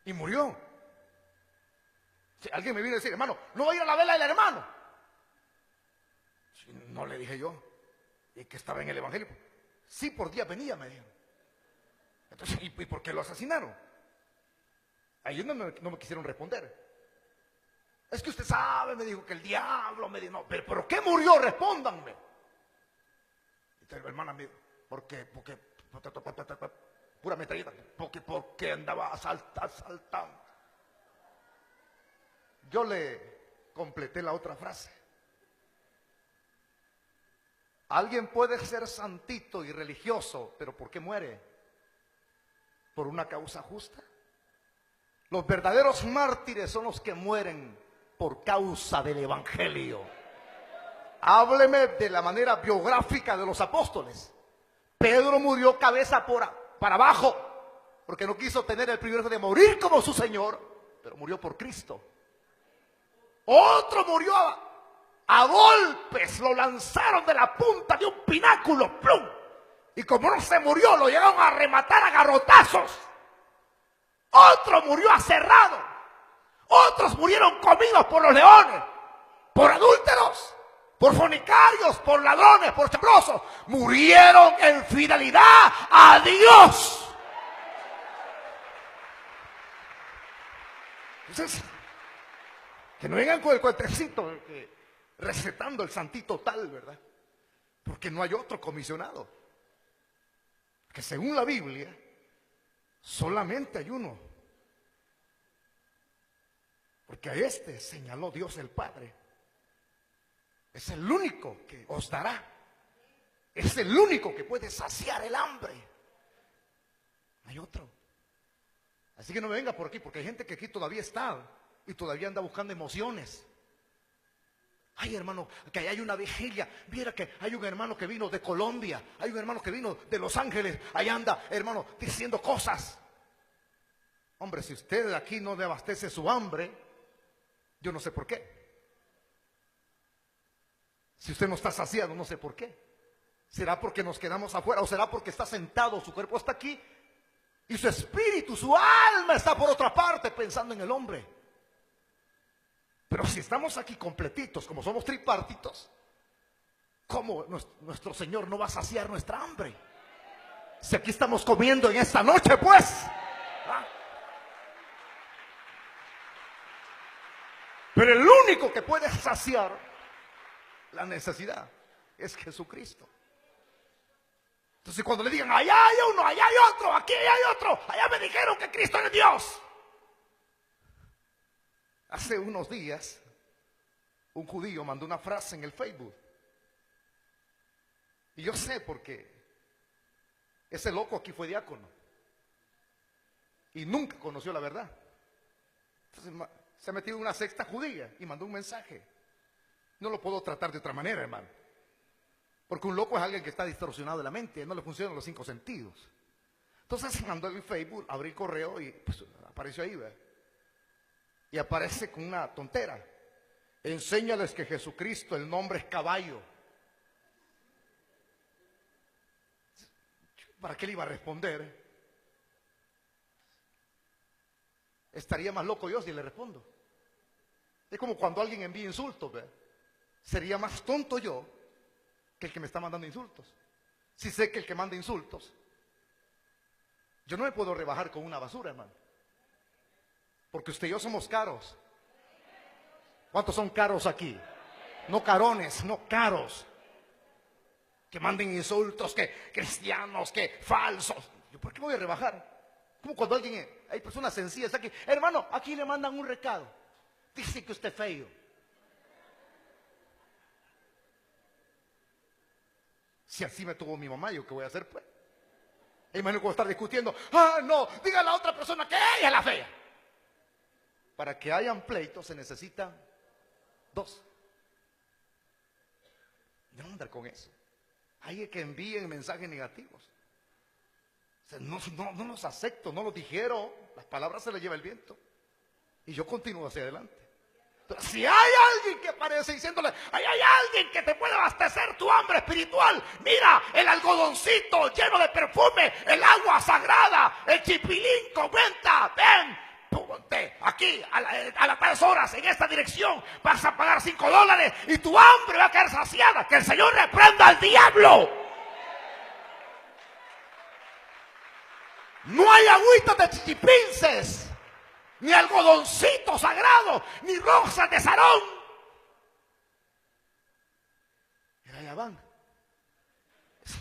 y murió. Si alguien me viene a decir, hermano, no va a ir a la vela del hermano. Si no, le dije yo, y que estaba en el evangelio. Sí, por día venía, me dijo. Entonces, ¿y por qué lo asesinaron? Ahí no me quisieron responder. Es que usted sabe, me dijo, que el diablo me dijo, no, pero ¿por qué murió? Respóndanme. Y la hermana me dijo, porque pura metralleta, porque andaba asaltando. Yo le completé la otra frase. Alguien puede ser santito y religioso, pero ¿por qué muere? ¿Por una causa justa? Los verdaderos mártires son los que mueren por causa del evangelio. Hábleme de la manera biográfica de los apóstoles. Pedro murió cabeza para abajo, porque no quiso tener el privilegio de morir como su Señor, pero murió por Cristo. Otro murió a golpes, lo lanzaron de la punta de un pináculo, ¡plum! Y como no se murió, lo llegaron a rematar a garrotazos. Otro murió aserrado. Otros murieron comidos por los leones, por adúlteros, por fornicarios, por ladrones, por chambrosos. Murieron en fidelidad a Dios. Entonces, que no vengan con el cuentecito recetando el santito tal, ¿verdad? Porque no hay otro comisionado. Que según la Biblia, solamente hay uno. Porque a este señaló Dios el Padre. Es el único que os dará. Es el único que puede saciar el hambre. No hay otro. Así que no me venga por aquí, porque hay gente que aquí todavía está y todavía anda buscando emociones. Ay, hermano, que ahí hay una vigilia. Viera que hay un hermano que vino de Colombia, hay un hermano que vino de Los Ángeles. Ahí anda, hermano, diciendo cosas. Hombre, si usted aquí no le abastece su hambre, yo no sé por qué. Si usted no está saciado, no sé por qué. ¿Será porque nos quedamos afuera o será porque está sentado, su cuerpo está aquí y su espíritu, su alma está por otra parte pensando en el hombre? Pero si estamos aquí completitos, como somos tripartitos, ¿cómo nuestro Señor no va a saciar nuestra hambre? Si aquí estamos comiendo en esta noche, pues. ¿Ah? Pero el único que puede saciar la necesidad es Jesucristo. Entonces cuando le digan, allá hay uno, allá hay otro, aquí hay otro, allá me dijeron que Cristo es Dios. Hace unos días, un judío mandó una frase en el Facebook. Y yo sé porque ese loco aquí fue diácono y nunca conoció la verdad. Entonces se ha metido en una secta judía y mandó un mensaje. No lo puedo tratar de otra manera, hermano. Porque un loco es alguien que está distorsionado de la mente, no le funcionan los 5 sentidos. Entonces mandó en Facebook, abrí el correo y pues, apareció ahí, ¿verdad? Y aparece con una tontera. Enséñales que Jesucristo, el nombre es caballo. ¿Para qué le iba a responder? Estaría más loco yo si le respondo. Es como cuando alguien envía insultos, ¿verdad? Sería más tonto yo que el que me está mandando insultos. Si sé que el que manda insultos, yo no me puedo rebajar con una basura, hermano. Porque usted y yo somos caros. ¿Cuántos son caros aquí? No carones, no caros. Que manden insultos, que cristianos, que falsos. ¿Yo por qué me voy a rebajar? Como cuando alguien, hay personas sencillas aquí, hermano, aquí le mandan un recado. Dice que usted es feo. Si así me tuvo mi mamá, ¿yo qué voy a hacer, pues? Hermano, cuando estar discutiendo, no, diga a la otra persona que ella es la fea. Para que hayan pleitos se necesitan 2. No andar con eso. Hay que envíen mensajes negativos. O sea, no los acepto, no los dijeron. Las palabras se las lleva el viento. Y yo continúo hacia adelante. Pero si hay alguien que aparece diciéndole, hay alguien que te puede abastecer tu hambre espiritual, mira, el algodoncito lleno de perfume, el agua sagrada, el chipilín con venta, ven, ponte aquí a las 3 horas en esta dirección, vas a pagar $5 y tu hambre va a quedar saciada. Que el Señor reprenda al diablo. No hay agüitas de chichipinces, ni algodoncito sagrado, ni rosas de Sarón. Y allá van.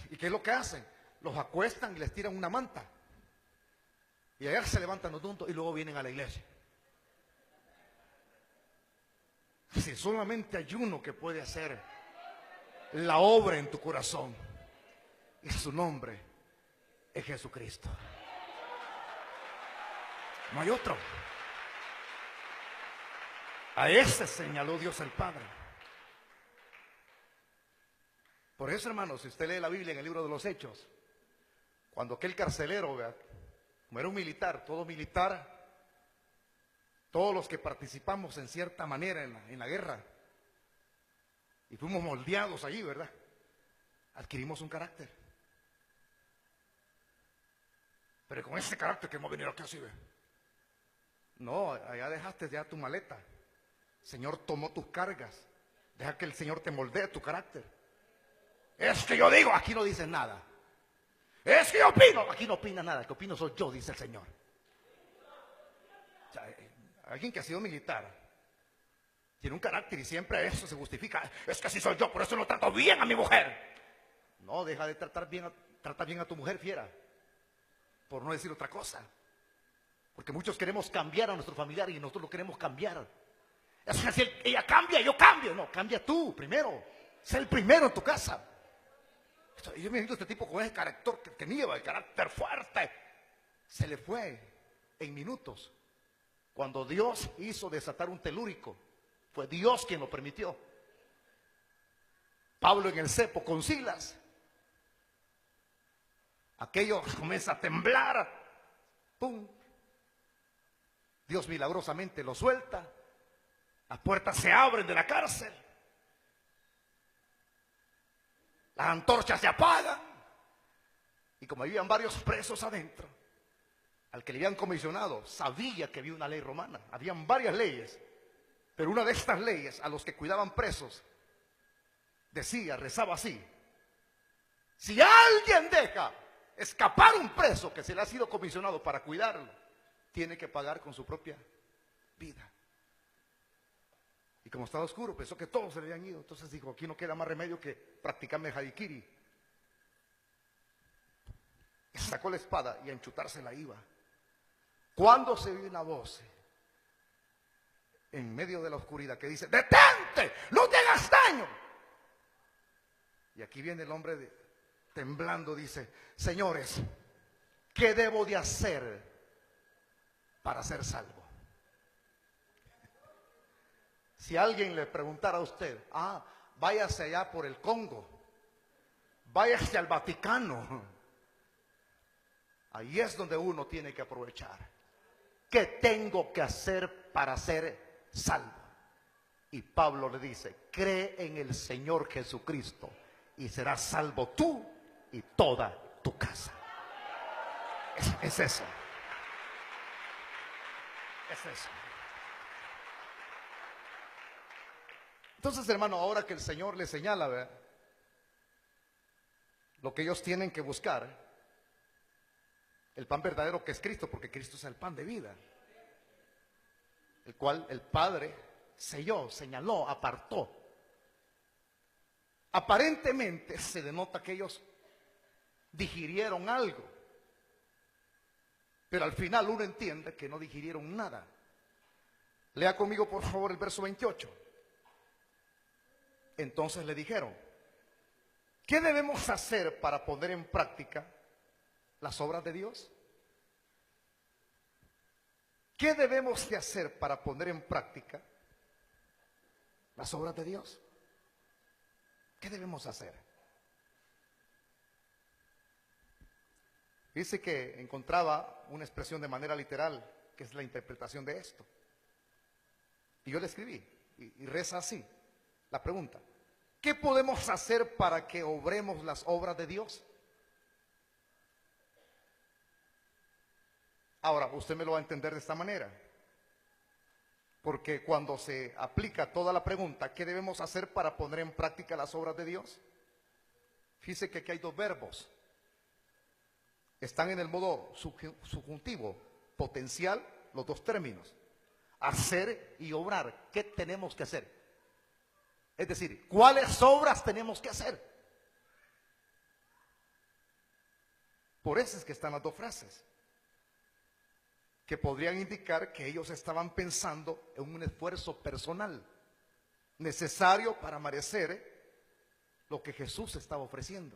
¿Y qué es lo que hacen? Los acuestan y les tiran una manta. Y allá se levantan los tontos y luego vienen a la iglesia. Si solamente hay uno que puede hacer la obra en tu corazón, y su nombre es Jesucristo. No hay otro. A ese señaló Dios el Padre. Por eso, hermanos, si usted lee la Biblia en el libro de los Hechos, cuando aquel carcelero, ¿verdad?, como era un militar, todos los que participamos en cierta manera en la guerra y fuimos moldeados allí, ¿verdad?, adquirimos un carácter. Pero con ese carácter que hemos venido aquí así, ¿verdad? No, allá dejaste ya tu maleta. El Señor tomó tus cargas. Deja que el Señor te moldee tu carácter. Es que yo digo, aquí no dices nada. Es que yo opino, aquí no opina nada. El que opino soy yo, dice el Señor. O sea, alguien que ha sido militar tiene un carácter y siempre eso se justifica. Es que así soy yo, por eso no trato bien a mi mujer. No, deja de tratar bien a tu mujer, fiera. Por no decir otra cosa. Porque muchos queremos cambiar a nuestro familiar y nosotros lo queremos cambiar. Es que si ella cambia, yo cambio. No, cambia tú primero. Sé el primero en tu casa. Yo me siento este tipo con ese carácter que tenía, el carácter fuerte. Se le fue en minutos. Cuando Dios hizo desatar un telúrico, fue Dios quien lo permitió. Pablo en el cepo con Silas. Aquello comienza a temblar. ¡Pum! Dios milagrosamente lo suelta. Las puertas se abren de la cárcel. Las antorchas se apagan. Y como habían varios presos adentro, al que le habían comisionado sabía que había una ley romana. Habían varias leyes, pero una de estas leyes a los que cuidaban presos decía, rezaba así: si alguien deja escapar un preso que se le ha sido comisionado para cuidarlo, tiene que pagar con su propia vida. Y como estaba oscuro, pensó que todos se le habían ido. Entonces dijo, aquí no queda más remedio que practicarme harakiri. Y sacó la espada y a enchutársela iba. Cuando se oye una voz en medio de la oscuridad que dice, detente, no te hagas daño. Y aquí viene el hombre temblando, dice, señores, ¿qué debo de hacer para ser salvo? Si alguien le preguntara a usted, váyase allá por el Congo, váyase al Vaticano, ahí es donde uno tiene que aprovechar. ¿Qué tengo que hacer para ser salvo? Y Pablo le dice, cree en el Señor Jesucristo y serás salvo tú y toda tu casa. Es eso. Es eso. Entonces, hermano, ahora que el Señor les señala, ¿verdad?, lo que ellos tienen que buscar, el pan verdadero que es Cristo, porque Cristo es el pan de vida, el cual el Padre selló, señaló, apartó. Aparentemente se denota que ellos digirieron algo, pero al final uno entiende que no digirieron nada. Lea conmigo por favor el verso 28. Entonces le dijeron, ¿qué debemos hacer para poner en práctica las obras de Dios? ¿Qué debemos de hacer para poner en práctica las obras de Dios? ¿Qué debemos hacer? Dice que encontraba una expresión de manera literal, que es la interpretación de esto. Y yo le escribí, y reza así. La pregunta, ¿qué podemos hacer para que obremos las obras de Dios? Ahora, usted me lo va a entender de esta manera, porque cuando se aplica toda la pregunta, ¿qué debemos hacer para poner en práctica las obras de Dios? Fíjese que aquí hay dos verbos, están en el modo subjuntivo, potencial, los dos términos, hacer y obrar. ¿Qué tenemos que hacer? Es decir, ¿cuáles obras tenemos que hacer? Por eso es que están las dos frases, que podrían indicar que ellos estaban pensando en un esfuerzo personal necesario para merecer lo que Jesús estaba ofreciendo.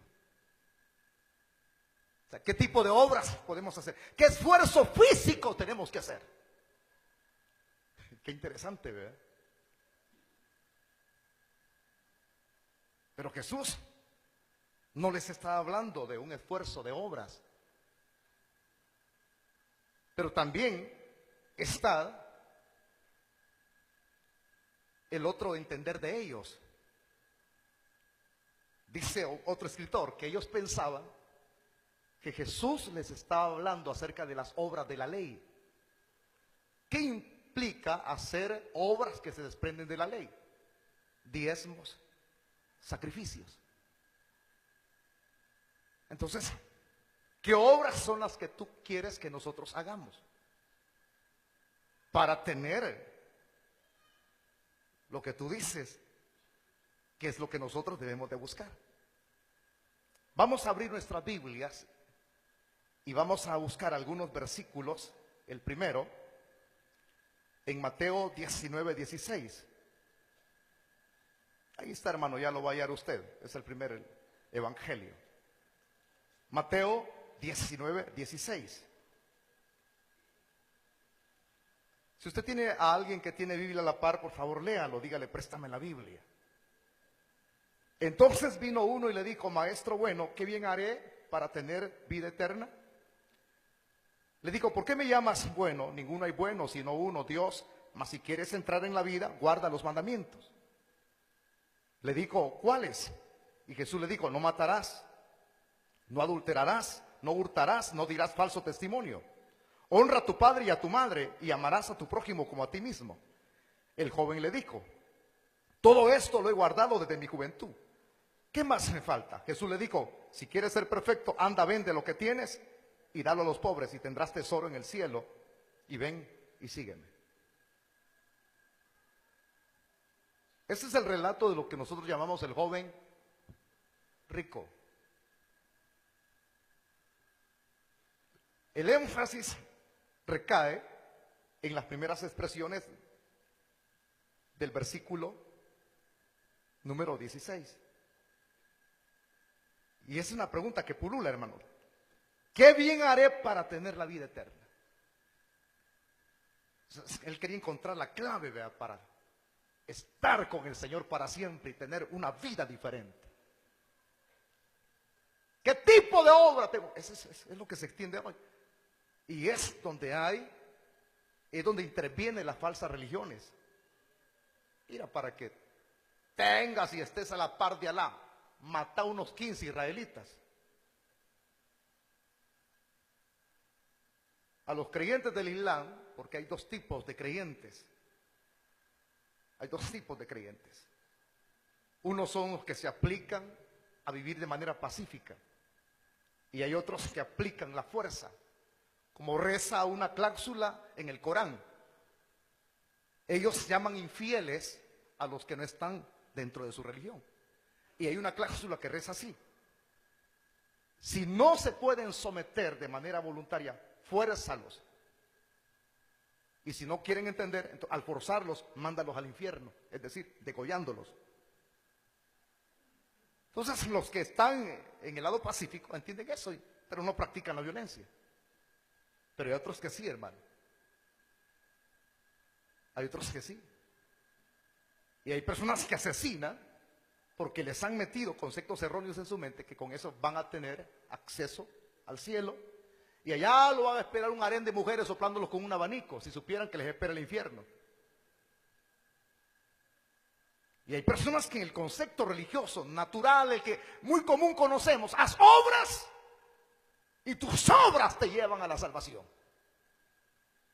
O sea, ¿qué tipo de obras podemos hacer? ¿Qué esfuerzo físico tenemos que hacer? Qué interesante, ¿verdad? Pero Jesús no les estaba hablando de un esfuerzo de obras. Pero también está el otro entender de ellos. Dice otro escritor que ellos pensaban que Jesús les estaba hablando acerca de las obras de la ley. ¿Qué implica hacer obras que se desprenden de la ley? Diezmos, sacrificios. Entonces, ¿qué obras son las que tú quieres que nosotros hagamos para tener lo que tú dices que es lo que nosotros debemos de buscar? Vamos a abrir nuestras Biblias y vamos a buscar algunos versículos. El primero en Mateo 19:16. Ahí está, hermano, ya lo va a hallar usted. Es el primer evangelio. Mateo 19:16. Si usted tiene a alguien que tiene Biblia a la par, por favor léalo, dígale, préstame la Biblia. Entonces vino uno y le dijo, maestro bueno, ¿qué bien haré para tener vida eterna? Le dijo, ¿por qué me llamas bueno? Ninguno hay bueno, sino uno, Dios. Mas si quieres entrar en la vida, guarda los mandamientos. Le dijo, ¿cuáles? Y Jesús le dijo, no matarás, no adulterarás, no hurtarás, no dirás falso testimonio. Honra a tu padre y a tu madre y amarás a tu prójimo como a ti mismo. El joven le dijo, todo esto lo he guardado desde mi juventud. ¿Qué más me falta? Jesús le dijo, si quieres ser perfecto, anda, vende lo que tienes y dalo a los pobres y tendrás tesoro en el cielo. Y ven y sígueme. Este es el relato de lo que nosotros llamamos el joven rico. El énfasis recae en las primeras expresiones del versículo número 16. Y es una pregunta que pulula, hermano. ¿Qué bien haré para tener la vida eterna? Él quería encontrar la clave, ¿verdad?, para estar con el Señor para siempre y tener una vida diferente. ¿Qué tipo de obra tengo? Es lo que se extiende hoy. Y es donde intervienen las falsas religiones. Mira, para que tengas y estés a la par de Alá, mata a unos 15 israelitas. A los creyentes del Islam, porque hay dos tipos de creyentes. Hay dos tipos de creyentes. Unos son los que se aplican a vivir de manera pacífica. Y hay otros que aplican la fuerza, como reza una cláusula en el Corán. Ellos llaman infieles a los que no están dentro de su religión. Y hay una cláusula que reza así: si no se pueden someter de manera voluntaria, fuérzalos. Y si no quieren entender, al forzarlos, mándalos al infierno, es decir, degollándolos. Entonces los que están en el lado pacífico entienden eso, pero no practican la violencia. Pero hay otros que sí, hermano. Hay otros que sí. Y hay personas que asesinan porque les han metido conceptos erróneos en su mente, que con eso van a tener acceso al cielo. Y allá lo va a esperar un harén de mujeres soplándolos con un abanico, si supieran que les espera el infierno. Y hay personas que en el concepto religioso, natural, el que muy común conocemos, haz obras y tus obras te llevan a la salvación.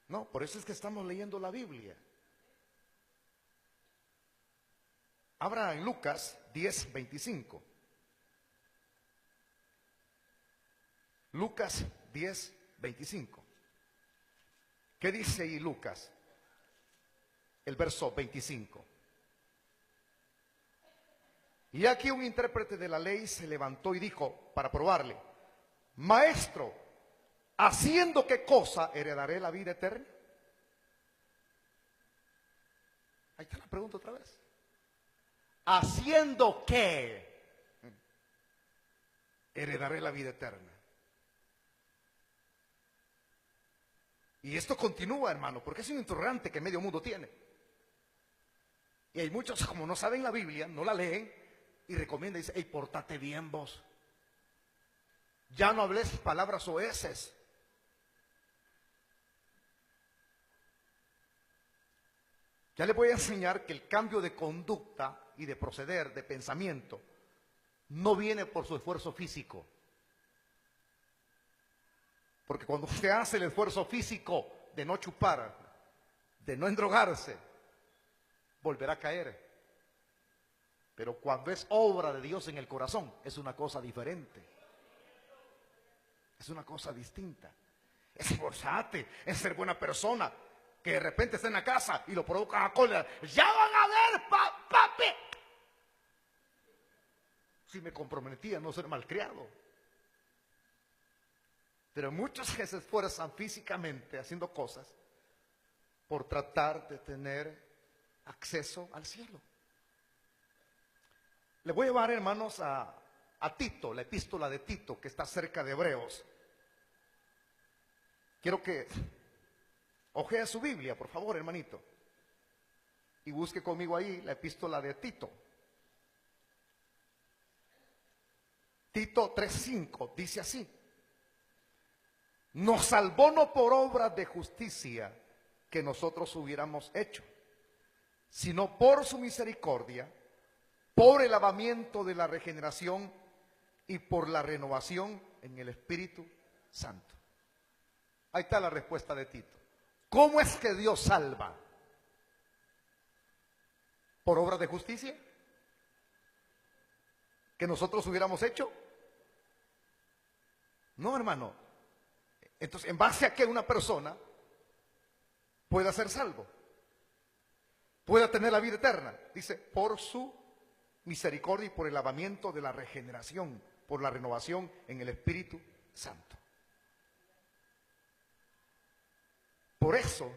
No, por eso es que estamos leyendo la Biblia. Abra en Lucas 10:25. Lucas 10:25. ¿Qué dice ahí Lucas? El verso 25. Y aquí un intérprete de la ley se levantó y dijo, para probarle: Maestro, ¿haciendo qué cosa heredaré la vida eterna? Ahí está la pregunta otra vez. ¿Haciendo qué heredaré la vida eterna? Y esto continúa, hermano, porque es un interrogante que medio mundo tiene. Y hay muchos, como no saben la Biblia, no la leen y recomiendan, dice: hey, pórtate bien vos. Ya no hables palabras oeces. Ya les voy a enseñar que el cambio de conducta y de proceder, de pensamiento, no viene por su esfuerzo físico. Porque cuando usted hace el esfuerzo físico de no chupar, de no endrogarse, volverá a caer. Pero cuando es obra de Dios en el corazón, es una cosa diferente. Es una cosa distinta. Esforzate en ser buena persona. Que de repente está en la casa y lo provoca a cólera. Ya van a ver, papi. Si me comprometí a no ser malcriado. Pero muchos que se esfuerzan físicamente haciendo cosas por tratar de tener acceso al cielo. Le voy a llevar, hermanos, a Tito, la epístola de Tito, que está cerca de Hebreos. Quiero que ojee su Biblia, por favor, hermanito, y busque conmigo ahí la epístola de Tito. Tito 3:5 dice así: nos salvó no por obras de justicia que nosotros hubiéramos hecho, sino por su misericordia, por el lavamiento de la regeneración y por la renovación en el Espíritu Santo. Ahí está la respuesta de Tito. ¿Cómo es que Dios salva? ¿Por obras de justicia que nosotros hubiéramos hecho? No, hermano. Entonces, ¿en base a qué una persona pueda ser salvo? Pueda tener la vida eterna. Dice, por su misericordia y por el lavamiento de la regeneración, por la renovación en el Espíritu Santo. Por eso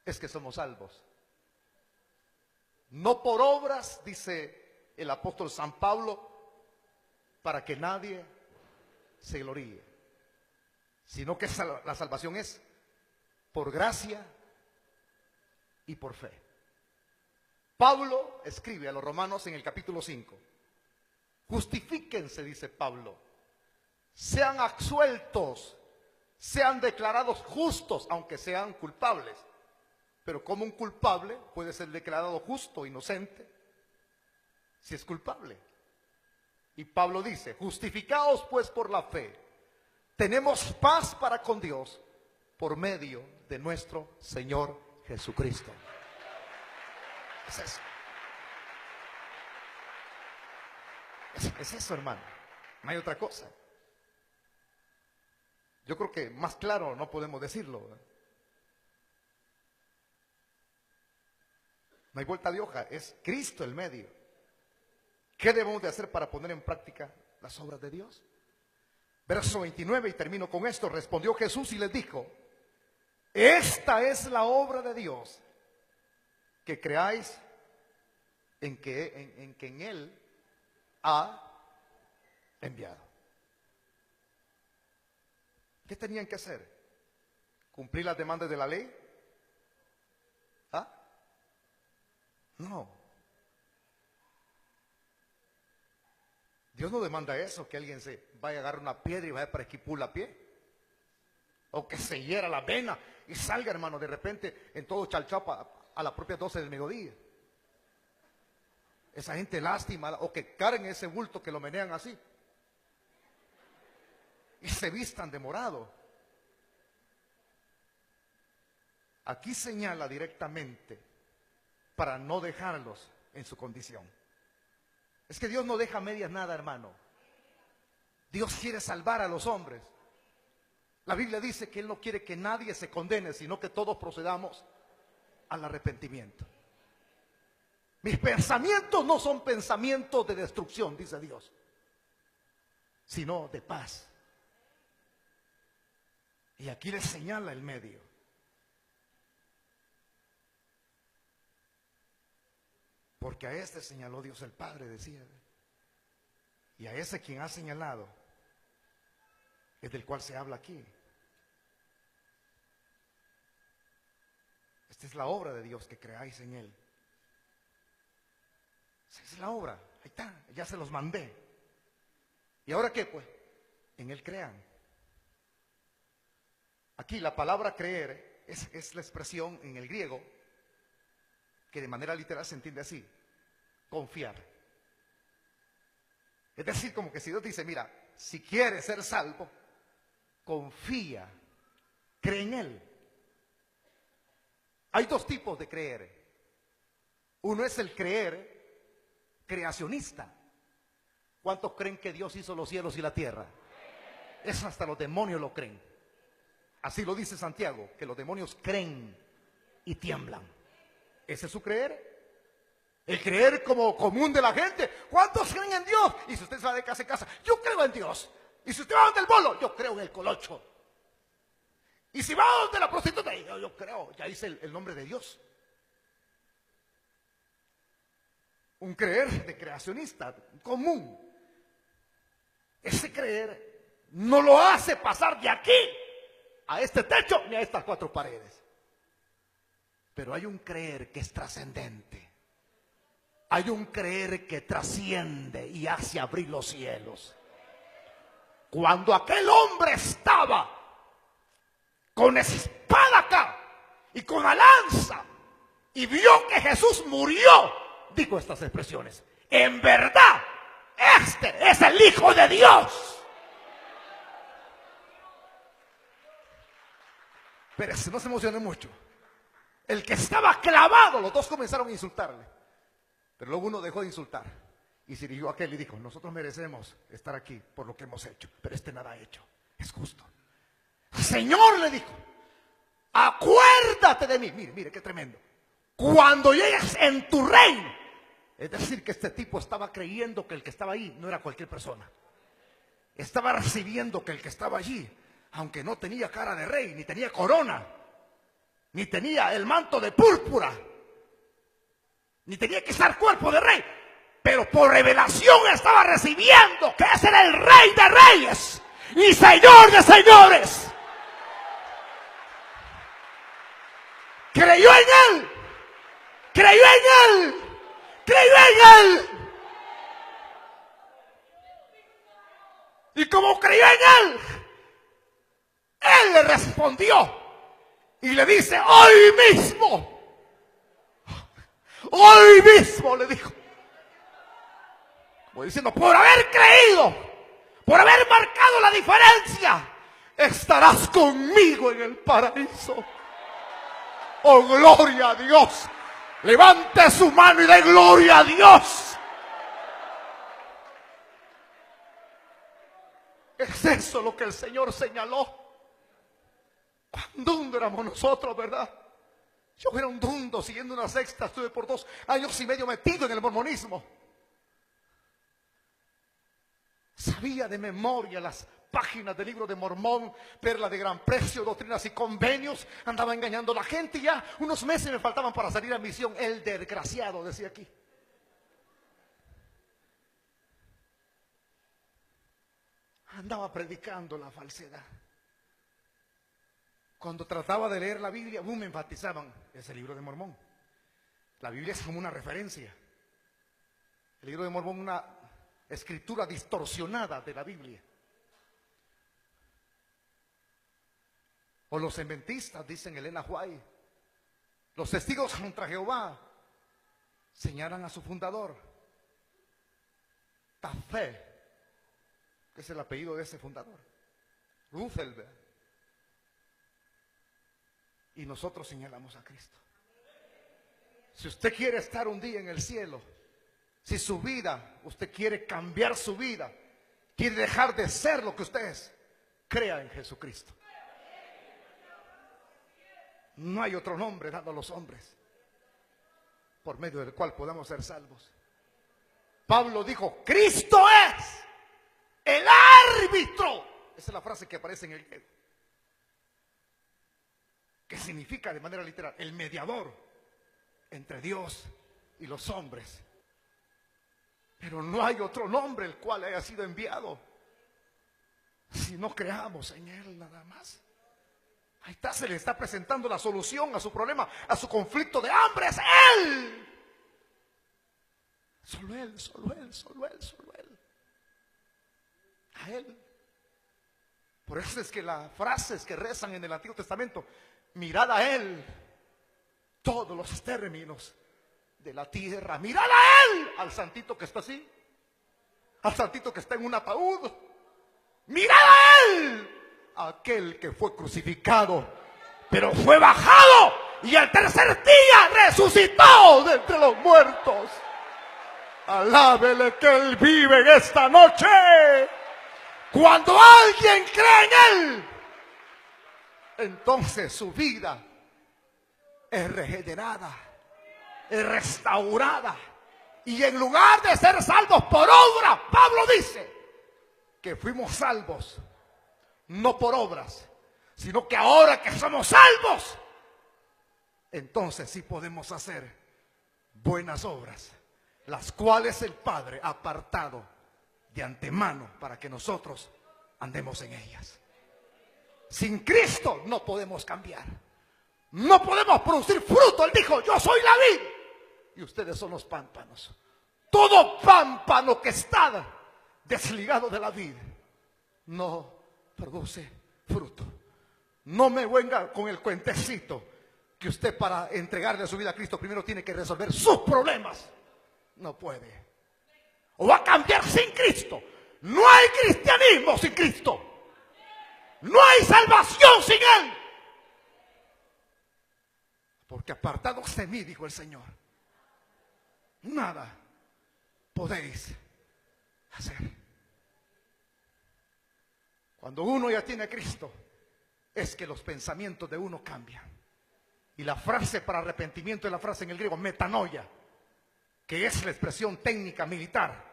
es que somos salvos. No por obras, dice el apóstol San Pablo, para que nadie se gloríe, sino que la salvación es por gracia y por fe. Pablo escribe a los romanos en el capítulo 5. Justifíquense, dice Pablo, sean absueltos, sean declarados justos, aunque sean culpables. Pero ¿cómo un culpable puede ser declarado justo, inocente, si es culpable? Y Pablo dice, justificaos pues por la fe, tenemos paz para con Dios por medio de nuestro Señor Jesucristo. Es eso. Es eso, hermano. No hay otra cosa. Yo creo que más claro no podemos decirlo, ¿verdad? No hay vuelta de hoja, es Cristo el medio. ¿Qué debemos de hacer para poner en práctica las obras de Dios? Verso 29, y termino con esto. Respondió Jesús y les dijo, esta es la obra de Dios, que creáis en que en Él ha enviado. ¿Qué tenían que hacer? ¿Cumplir las demandas de la ley? ¿Ah? No. Dios no demanda eso, que alguien se vaya a agarrar una piedra y vaya para esquipar la pie. O que se hiera la vena y salga, hermano, de repente en todo Chalchapa a las propias 12 del mediodía. Esa gente lástima, o que carguen ese bulto que lo menean así y se vistan de morado. Aquí señala directamente para no dejarlos en su condición. Es que Dios no deja medias nada, hermano. Dios quiere salvar a los hombres. La Biblia dice que Él no quiere que nadie se condene, sino que todos procedamos al arrepentimiento. Mis pensamientos no son pensamientos de destrucción, dice Dios, sino de paz. Y aquí les señala el medio. Porque a este señaló Dios el Padre, decía. Y a ese quien ha señalado es del cual se habla aquí. Esta es la obra de Dios, que creáis en Él. Esa es la obra. Ahí está, ya se los mandé. ¿Y ahora qué, pues? En Él crean. Aquí la palabra creer es la expresión en el griego que de manera literal se entiende así: confiar. Es decir, como que si Dios dice, mira, si quieres ser salvo, confía, cree en Él. Hay dos tipos de creer. Uno es el creer creacionista. ¿Cuántos creen que Dios hizo los cielos y la tierra? Eso hasta los demonios lo creen. Así lo dice Santiago, que los demonios creen y tiemblan. ¿Ese es su creer? El creer como común de la gente. ¿Cuántos creen en Dios? Y si usted va de casa en casa, yo creo en Dios. Y si usted va donde el bolo, yo creo en el colocho. Y si va donde la prostituta, yo creo, ya dice el nombre de Dios. Un creer de creacionista común. Ese creer no lo hace pasar de aquí a este techo ni a estas cuatro paredes. Pero hay un creer que es trascendente. Hay un creer que trasciende y hace abrir los cielos. Cuando aquel hombre estaba con espada acá y con la lanza y vio que Jesús murió dijo estas expresiones: en verdad, este es el Hijo de Dios. Pero no se emocione mucho. El que estaba clavado, los dos comenzaron a insultarle. Pero luego uno dejó de insultar y se dirigió a aquel y dijo: nosotros merecemos estar aquí por lo que hemos hecho, pero este nada ha hecho, es justo. Señor, le dijo, acuérdate de mí. Mire, mire qué tremendo. Cuando llegues en tu reino. Es decir, que este tipo estaba creyendo que el que estaba ahí no era cualquier persona. Estaba recibiendo que el que estaba allí, aunque no tenía cara de rey, ni tenía corona, ni tenía el manto de púrpura, ni tenía que estar cuerpo de rey, pero por revelación estaba recibiendo que ese era el Rey de Reyes y Señor de Señores. Creyó en él, creyó en él, creyó en él. Y como creyó en él, él le respondió y le dice: hoy mismo le dijo, como diciendo, por haber creído, por haber marcado la diferencia, estarás conmigo en el paraíso. Oh, gloria a Dios. Levante su mano y dé gloria a Dios. Es eso lo que el Señor señaló. Cuán dundo éramos nosotros, ¿verdad? Yo era un dundo siguiendo una secta. Estuve por 2 años y medio metido en el mormonismo. Sabía de memoria las páginas del libro de Mormón, perla de gran precio, doctrinas y convenios. Andaba engañando a la gente y ya unos meses me faltaban para salir a misión. El desgraciado, decía aquí. Andaba predicando la falsedad. Cuando trataba de leer la Biblia, me enfatizaban: es el libro de Mormón. La Biblia es como una referencia. El libro de Mormón, una escritura distorsionada de la Biblia. O los adventistas, dicen Elena White. Los testigos contra Jehová señalan a su fundador, Tafé, que es el apellido de ese fundador, Rutherford. Y nosotros señalamos a Cristo. Si usted quiere estar un día en el cielo, si su vida, usted quiere cambiar su vida, quiere dejar de ser lo que usted es, crea en Jesucristo. No hay otro nombre dado a los hombres por medio del cual podamos ser salvos. Pablo dijo: Cristo es el árbitro. Esa es la frase que aparece en el griego, que significa de manera literal el mediador entre Dios y los hombres. Pero no hay otro nombre el cual haya sido enviado si no creamos en él nada más. Ahí está, se le está presentando la solución a su problema, a su conflicto de hambre. Es él. Solo él, solo él, solo él, solo él. A él. Por eso es que las frases que rezan en el Antiguo Testamento: mirad a él todos los términos de la tierra. Mirad a él, al santito que está así, al santito que está en un ataúd. Mirad a él, aquel que fue crucificado, pero fue bajado y al tercer día resucitó de entre los muertos. Alábele que él vive en esta noche. Cuando alguien cree en él, entonces su vida es regenerada, es restaurada. Y en lugar de ser salvos por obra, Pablo dice que fuimos salvos no por obras, sino que ahora que somos salvos, entonces sí podemos hacer buenas obras, las cuales el Padre ha apartado de antemano para que nosotros andemos en ellas. Sin Cristo no podemos cambiar, no podemos producir fruto. Él dijo: yo soy la vid y ustedes son los pámpanos. Todo pámpano que está desligado de la vid no produce fruto. No me venga con el cuentecito que usted, para entregarle su vida a Cristo, primero tiene que resolver sus problemas. No puede. O va a cambiar sin Cristo. No hay cristianismo sin Cristo. No hay salvación sin Él. Porque apartados de mí, dijo el Señor, nada podéis hacer. Cuando uno ya tiene a Cristo, es que los pensamientos de uno cambian. Y la frase para arrepentimiento es la frase en el griego metanoia, que es la expresión técnica militar,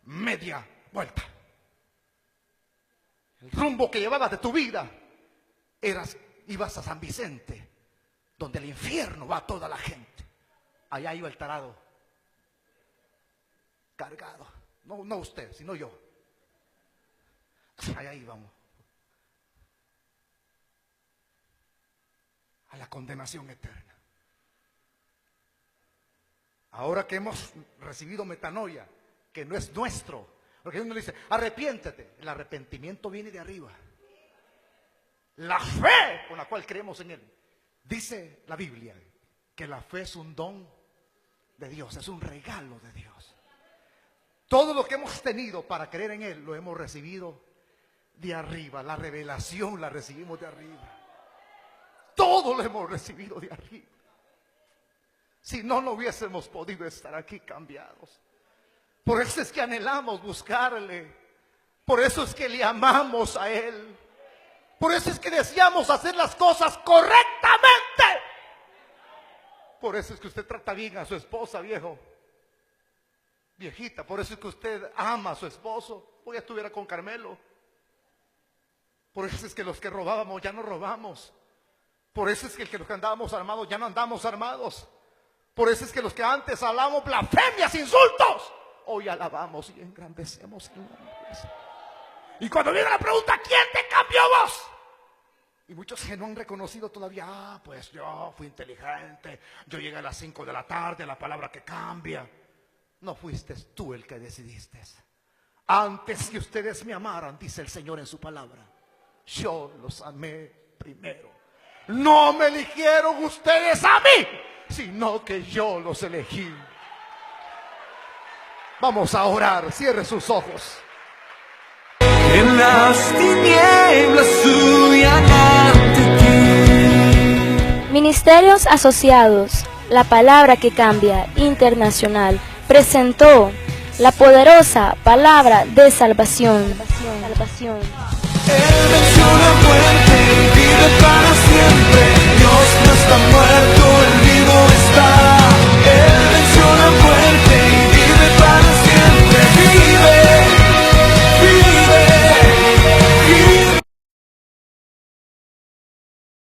media vuelta. El rumbo que llevabas de tu vida, ibas a San Vicente, donde el infierno va toda la gente. Allá iba el tarado, cargado. No usted, sino yo. Allá íbamos. A la condenación eterna. Ahora que hemos recibido metanoia, que no es nuestro, porque uno dice, arrepiéntete. El arrepentimiento viene de arriba. La fe con la cual creemos en Él. Dice la Biblia que la fe es un don de Dios, es un regalo de Dios. Todo lo que hemos tenido para creer en Él lo hemos recibido de arriba. La revelación la recibimos de arriba. Todo lo hemos recibido de arriba. Si no, no hubiésemos podido estar aquí cambiados. Por eso es que anhelamos buscarle. Por eso es que le amamos a Él. Por eso es que deseamos hacer las cosas correctamente. Por eso es que usted trata bien a su esposa, viejo. Viejita, por eso es que usted ama a su esposo. Hoy estuviera con Carmelo. Por eso es que los que robábamos ya no robamos. Por eso es que los que andábamos armados ya no andamos armados. Por eso es que los que antes hablábamos blasfemias, insultos, hoy alabamos y engrandecemos el nombre. Y cuando viene la pregunta, ¿quién te cambió vos? Y muchos que no han reconocido todavía, pues yo fui inteligente, yo llegué a las 5 de la tarde, la palabra que cambia. No fuiste tú el que decidiste. Antes que ustedes me amaran, dice el Señor en su palabra, yo los amé primero. No me eligieron ustedes a mí, sino que yo los elegí. Vamos a orar, cierre sus ojos. En las tinieblas huyan ante ti. Ministerios Asociados, la palabra que cambia, internacional, presentó la poderosa palabra de salvación. Él venció la muerte.